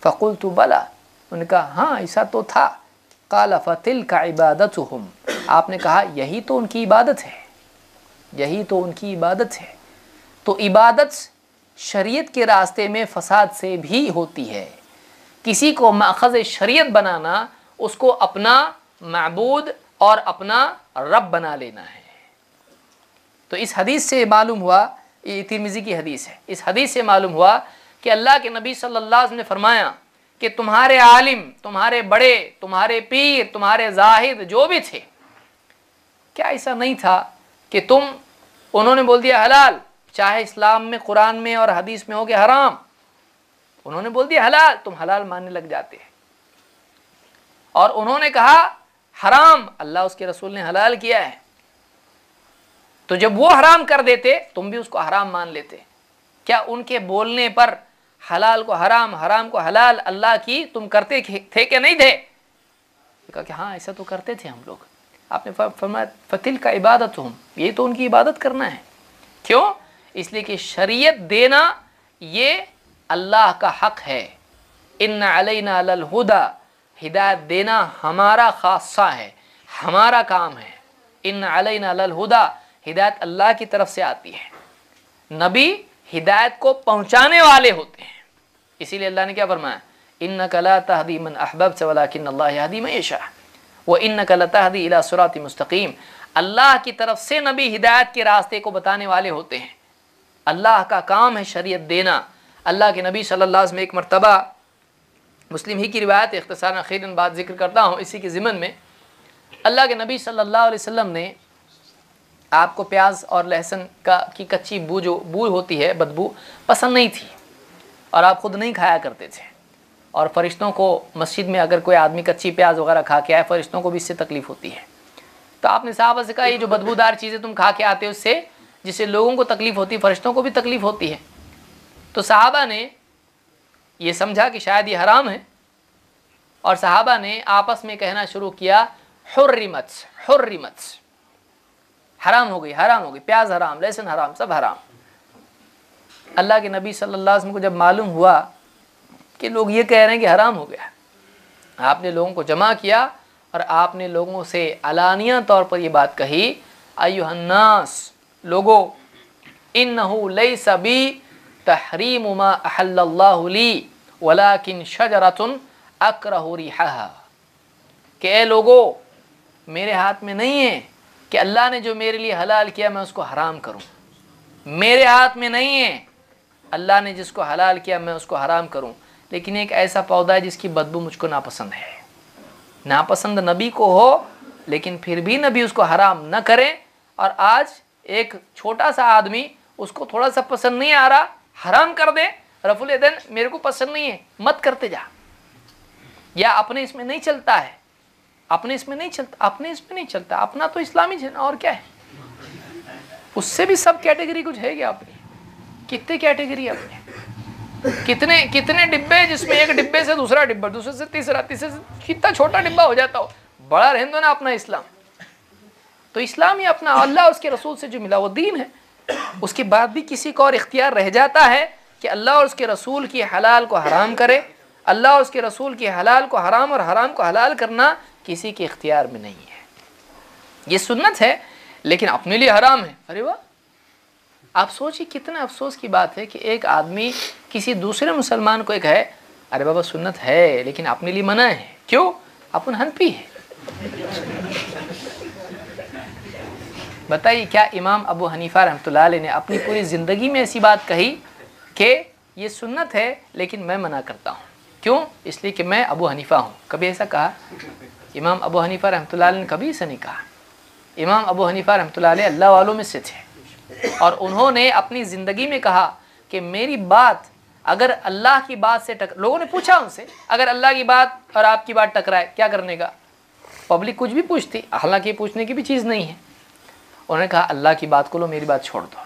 فَقُلْتُ بَلَا، انہوں نے کہا ہاں ایسا تو تھا۔ قَالَ فَتِلْكَ عِبَادَتُهُمْ، آپ نے کہا یہی تو ان کی عبادت ہے، یہی تو ان کی عبادت ہے۔ تو عبادت شریعت کے راستے میں فساد سے بھی ہوتی ہے، کسی کو ماخذ شریعت بنانا، اس کو اپنا معبود اور اپنا رب بنا لینا ہے۔ تو اس حدیث سے معلوم ہوا، یہ ترمذی کی حدیث ہے، اس حدیث سے معلوم ہوا کہ اللہ کے نبی صلی اللہ علیہ وسلم نے فرمایا کہ تمہارے عالم، تمہارے بڑے، تمہارے پیر، تمہارے زاہد جو بھی تھے، کیا ایسا نہیں تھا کہ انہوں نے بول دیا حلال، چاہے اسلام میں قرآن میں اور حدیث میں ہو کہ حرام، انہوں نے بول دیا حلال، تم حلال ماننے لگ جاتے ہیں، اور انہوں نے کہا حرام، اللہ اس کے رسول نے حلال کیا ہے، تو جب وہ حرام کر دیتے تم بھی اس کو حرام مان لیتے۔ کیا ان کے بولنے پر حلال کو حرام، حرام کو حلال اللہ کی تم کرتے تھے کہ نہیں تھے؟ کہا کہ ہاں ایسا تو کرتے تھے ہم لوگ۔ آپ نے فرمایا فَتِلْكَ عِبَادَتُهُمْ، یہ تو ان کی عبادت کرنا ہے۔ کیوں؟ اس لیے کہ شریعت دینا یہ اللہ کا حق ہے، ان علینا للہدی، ہدایت دینا ہمارا خاصہ ہے، ہمارا کام ہے۔ ان علینا للہدی، ہدایت اللہ کی طرف سے آتی ہے، نبی ہدایت کو پہنچانے والے ہوتے ہیں، اسی لیے اللہ نے کیا فرمایا انک لا تہدی من احببت ولکن اللہ یہدی من یشاء وانک لتہدی الی صراط مستقیم، اللہ کی طرف سے نبی ہدایت کے راستے کو بتانے والے ہوتے ہیں۔ اللہ کا کام ہے شریعت دینا۔ اللہ کے نبی صلی اللہ علیہ وسلم ایک مرتبہ، مسلم ہی کی روایت، اختصاراً اخیراً بات ذکر کرتا ہوں اسی کے ضمن میں، اللہ کے نبی صلی اللہ علیہ وسلم نے آپ کو پیاز اور لہسن کی کچی بو ہوتی ہے، بدبو پسند نہیں تھی اور آپ خود نہیں کھایا کرتے تھے، اور فرشتوں کو مسجد میں اگر کوئی آدمی کچی پیاز وغیرہ کھا کے آئے، فرشتوں کو بھی اس سے تکلیف ہوتی ہے۔ تو آپ نے صحابہ سے کہا یہ جو بدبودار چیزیں تم کھا کے آتے ہو، اس سے جس سے لوگوں کو تکلیف ہوتی ہے فرشتوں کو بھی تکلیف ہوتی ہے۔ تو صحابہ نے یہ سمجھا کہ شاید یہ حرام ہے، اور صحابہ نے آپس میں کہنا شروع کیا حرمت حرمت، حرام ہو گئی حرام ہو گئی، پیاز حرام، لہسن حرام، سب حرام۔ اللہ کے نبی صلی اللہ علیہ وسلم کو جب معلوم ہوا کہ لوگ یہ کہہ رہے ہیں کہ حرام ہو گیا، آپ نے لوگوں کو جمع کیا اور آپ نے لوگوں سے علانیہ طور پر یہ بات کہی، ایھا الناس، لوگو، انہ لیس بی تحریم ما احل اللہ لی ولکن شجرۃ اکرہ ریحھا، کہ اے لوگو، میرے ہاتھ میں نہیں ہے کہ اللہ نے جو میرے لیے حلال کیا میں اس کو حرام کروں، میرے ہاتھ میں نہیں ہے اللہ نے جس کو حلال کیا میں اس کو حرام کروں، لیکن ایک ایسا پودا ہے جس کی بدبو مجھ کو ناپسند ہے۔ ناپسند نبی کو ہو لیکن پھر بھی نبی اس کو حرام نہ کرے، اور آج ایک چھوٹا سا آدمی اس کو تھوڑا سا پسند نہیں آ رہا حرام کر دے، رفع الیدین، میرے کو پسند نہیں ہے مت کرتے جا، یا اپنے اس میں نہیں چلتا ہے، اپنے اس میں نہیں چلتا، اپنا تو اسلامی ہے اور کیا ہے، اس سے بھی سب کیٹیگری کچھ ہے گیا اپنی، کتنے کیٹیگری اپنے، کتنے ڈبے، جس میں ایک ڈبے سے دوسرا ڈبہ، دوسرے سے تیسرا، تیسرے سے کتنا چھوٹا ڈبہ ہو جاتا ہو، بڑا رہنے دو نا اپنا اسلام۔ تو اسلام ہی اپنا اللہ اس کے رسول سے جو ملا وہ دین ہے، اس کے بعد بھی کسی کو اور اختیار رہ جاتا ہے کہ اللہ اور اس کے رسول کی حلال کو حرام کرے، اللہ اور اس کے رسول کی حلال کو حرام اور حرام کو حلال کرنا کسی کے اختیار میں نہیں ہے، یہ سنت ہے لیکن اپنے لیے حرام ہے۔ ارے واہ، آپ سوچیں کتنا افسوس کی بات ہے کہ ایک آدمی کسی دوسرے مسلمان کو ایک ہے، ارے بابا سنت ہے لیکن اپنے لیے منع ہے، کیوں؟ اپن حنفی ہے۔ بتائیے کیا امام ابو حنیفہ رحمۃ اللہ علیہ نے اپنی پوری زندگی میں ایسی بات کہی کہ یہ سنت ہے لیکن میں منع کرتا ہوں، کیوں؟ اس لیے کہ میں ابو حنیفہ ہوں؟ کبھی ایسا کہا امام ابو حنیفہ رحمۃ اللہ علیہ نے؟ کبھی ایسا نہیں کہا۔ امام ابو حنیفہ رحمۃ اللہ علیہ اللہ والوں میں سے تھے، اور انہوں نے اپنی زندگی میں کہا کہ میری بات اگر اللہ کی بات سے لوگوں نے پوچھا ان سے، اگر اللہ کی بات اور آپ کی بات ٹکرائے کیا کرنے کا؟ پبلک کچھ بھی پوچھتی، حالانکہ پوچھنے کی بھی چیز نہیں ہے۔ انہوں نے کہا اللہ کی بات کو لو، میری بات چھوڑ دو۔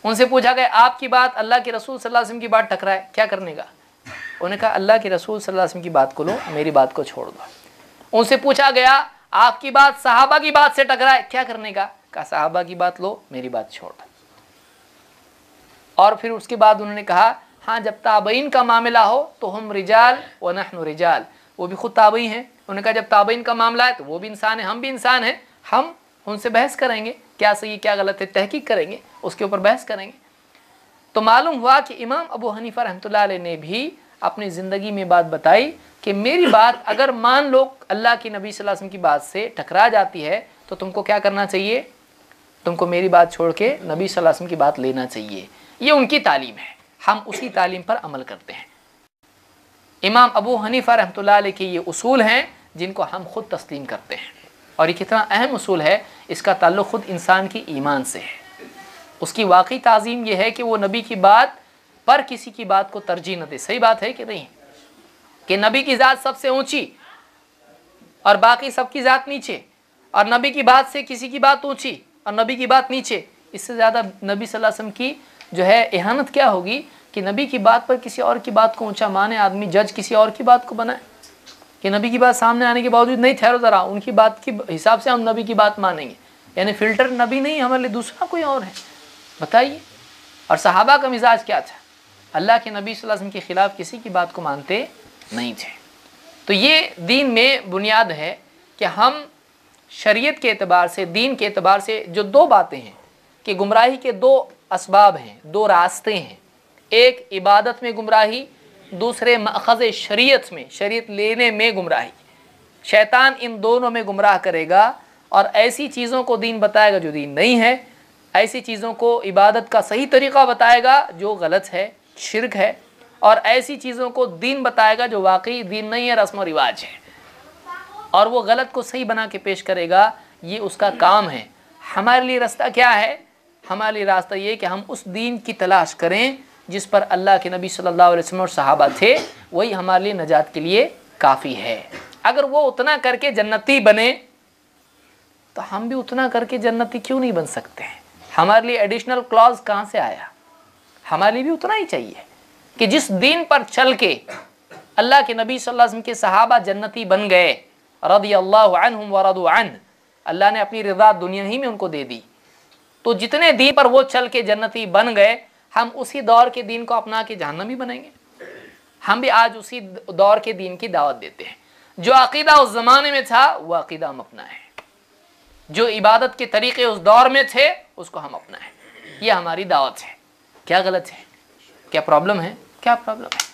ان سے پوچھا گیا آپ کی بات اللہ کے رسول صلی اللہ علیہ وسلم کی بات ٹکرائے کیا کرنے کا؟ انہوں نے کہا اللہ کے رسول صلی اللہ علیہ وسلم کی بات کو لو، میری بات کو چھوڑ دو۔ ان سے پوچھا گیا آپ کی بات صحابہ کی بات سے ٹکرائے کیا کرنے کا؟ کہا صحابہ کی بات لو، میری بات چھوڑ دو۔ اور پھر اس کے بعد انہوں نے کہا ہاں جب تابعین کا معاملہ ہو تو ہم رجال و نحن رجال، وہ بھی خود تابعی ہیں۔ انہوں نے کہا جب تابعین کا معاملہ ہے تو وہ بھی انسان ہیں، ہم بھی انسان ہیں، ہم ان سے بحث کریں گے، کیا صحیح کیا غلط ہے تحقیق کریں گے، اس کے اوپر بحث کریں گے۔ تو معلوم ہوا کہ امام ابو حنیفہ رحمۃ اللہ علیہ نے بھی اپنی زندگی میں بات بتائی کہ میری بات اگر مان لو اللہ کی نبی صلی اللہ علیہ وسلم کی بات سے ٹکرا جاتی ہے تو تم کو کیا کرنا چاہیے؟ تم کو میری بات چھوڑ کے نبی صلی اللہ علیہ وسلم کی بات لینا چاہیے۔ یہ ان کی تعلیم ہے، ہم اسی تعلیم پر عمل کرتے ہیں۔ امام ابو حنیفہ رحمۃ اللہ علیہ کے یہ اصول ہیں جن کو ہم خود تسلیم کرتے ہیں، اور یہ کتنا اہم اصول ہے، اس کا تعلق خود انسان کی ایمان سے ہے۔ اس کی واقعی تعظیم یہ ہے کہ وہ نبی کی بات پر کسی کی بات کو ترجیح نہ دے۔ صحیح بات ہے کہ نہیں؟ کہ نبی کی ذات سب سے اونچی اور باقی سب کی ذات نیچے، اور نبی کی بات سے کسی کی بات اونچی اور نبی کی بات نیچے، اس سے زیادہ نبی صلی اللہ علیہ وسلم کی جو ہے اہانت کیا ہوگی کہ نبی کی بات پر کسی اور کی بات کو اونچا مانے آدمی، جج کسی اور کی بات کو بنائے، کہ نبی کی بات سامنے آنے کے باوجود نہیں ٹھہرو ذرا ان کی بات کے حساب سے ہم نبی کی بات مانیں گے، یعنی فلٹر نبی نہیں ہمارے لیے دوسرا کوئی اور ہے، بتائیے۔ اور صحابہ کا مزاج کیا تھا؟ اللہ کے نبی صلی اللہ علیہ وسلم کے خلاف کسی کی بات کو مانتے نہیں تھے۔ تو یہ دین میں بنیاد ہے کہ ہم شریعت کے اعتبار سے، دین کے اعتبار سے جو دو باتیں ہیں کہ گمراہی کے دو اسباب ہیں، دو راستے ہیں، ایک عبادت میں گمراہی، دوسرے مأخذ شریعت میں، شریعت لینے میں گمراہی۔ شیطان ان دونوں میں گمراہ کرے گا، اور ایسی چیزوں کو دین بتائے گا جو دین نہیں ہے، ایسی چیزوں کو عبادت کا صحیح طریقہ بتائے گا جو غلط ہے، شرک ہے، اور ایسی چیزوں کو دین بتائے گا جو واقعی دین نہیں ہے، رسم و رواج ہے، اور وہ غلط کو صحیح بنا کے پیش کرے گا، یہ اس کا کام ہے۔ ہمارے لیے راستہ کیا ہے؟ ہمارے لیے راستہ یہ کہ ہم اس دین کی تلاش کریں جس پر اللہ کے نبی صلی اللہ علیہ وسلم اور صحابہ تھے، وہی ہمارے لیے نجات کے لیے کافی ہے۔ اگر وہ اتنا کر کے جنتی بنے تو ہم بھی اتنا کر کے جنتی کیوں نہیں بن سکتے ہیں؟ ہمارے لیے ایڈیشنل کلاز کہاں سے آیا؟ ہمارے لیے بھی اتنا ہی چاہیے کہ جس دین پر چل کے اللہ کے نبی صلی اللہ علیہ وسلم کے صحابہ جنتی بن گئے، رضی اللہ عنہم ورضوا عنہ، اللہ نے اپنی رضا دنیا ہی میں ان کو دے دی، تو جتنے دین پر وہ چل کے جنتی بن گئے، ہم اسی دور کے دین کو اپنا کے جہنمی بنیں گے؟ ہم بھی آج اسی دور کے دین کی دعوت دیتے ہیں۔ جو عقیدہ اس زمانے میں تھا وہ عقیدہ ہم اپنائیں، جو عبادت کے طریقے اس دور میں تھے اس کو ہم اپنائیں، یہ ہماری دعوت ہے۔ کیا غلط ہے؟ کیا پرابلم ہے؟ کیا پرابلم ہے؟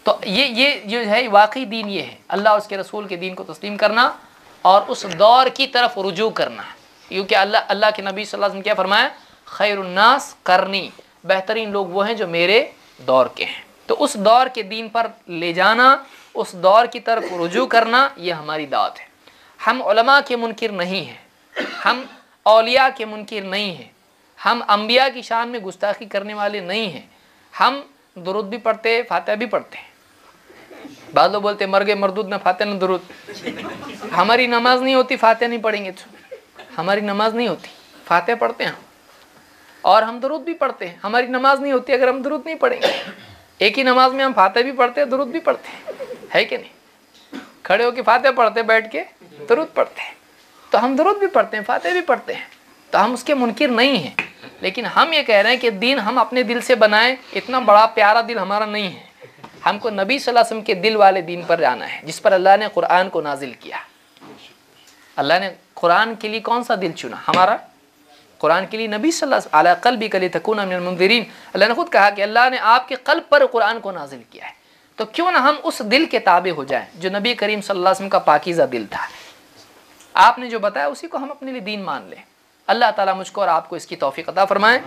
تو یہ جو ہے واقعی دین یہ ہے، اللہ اور اس کے رسول کے دین کو تسلیم کرنا اور اس دور کی طرف رجوع کرنا، کیونکہ اللہ کے نبی صلی اللہ علیہ وسلم کیا فرمایا؟ خیر الناس قرنی، بہترین لوگ وہ ہیں جو میرے دور کے ہیں۔ تو اس دور کے دین پر لے جانا، اس دور کی طرف رجوع کرنا، یہ ہماری دعوت ہے۔ ہم علماء کے منکر نہیں ہیں، ہم اولیاء کے منکر نہیں ہیں، ہم انبیاء کی شان میں گستاخی کرنے والے نہیں ہیں، ہم درود بھی پڑھتے ہیں، فاتحہ بھی پڑھتے ہیں۔ بعض لوگ بولتے مر گئے مردود نہ فاتحہ نہ درود۔ ہماری نماز نہیں ہوتی فاتحہ نہیں پڑھیں گے تو، ہماری نماز نہیں ہوتی، فاتحہ پڑھتے ہیں ہم، اور ہم درود بھی پڑھتے ہیں۔ ہماری نماز نہیں ہوتی اگر ہم درود نہیں پڑھیں گے۔ ایک ہی نماز میں ہم فاتحہ بھی پڑھتے ہیں، درود بھی پڑھتے ہیں، ہے کہ نہیں؟ کھڑے ہو کے فاتحہ پڑھتے ہیں، بیٹھ کے درود پڑھتے ہیں، تو ہم درود بھی پڑھتے ہیں، فاتحہ بھی پڑھتے ہیں، تو ہم اس کے منکر نہیں ہیں۔ لیکن ہم یہ کہہ رہے ہیں کہ دین ہم اپنے دل سے بنائیں، اتنا بڑا پیارا دل ہمارا نہیں ہے، ہم کو نبی صلی اللہ علیہ وسلم کے دل والے دین پر جانا ہے، جس پر اللہ نے قرآن کو نازل کیا۔ اللہ نے قرآن کے لیے کون سا دل چنا؟ ہمارا۔ قرآن کے لیے نبی صلی اللہ علیہ وسلم علی قلبک لتکون من المنذرین، اللہ نے خود کہا کہ اللہ نے آپ کے قلب پر قرآن کو نازل کیا ہے، تو کیوں نہ ہم اس دل کے تابع ہو جائیں جو نبی کریم صلی اللہ علیہ وسلم کا پاکیزہ دل تھا۔ آپ نے جو بتایا اسی کو ہم اپنے لیے دین مان لیں۔ اللہ تعالیٰ مجھ کو اور آپ کو اس کی توفیق عطا فرمائے۔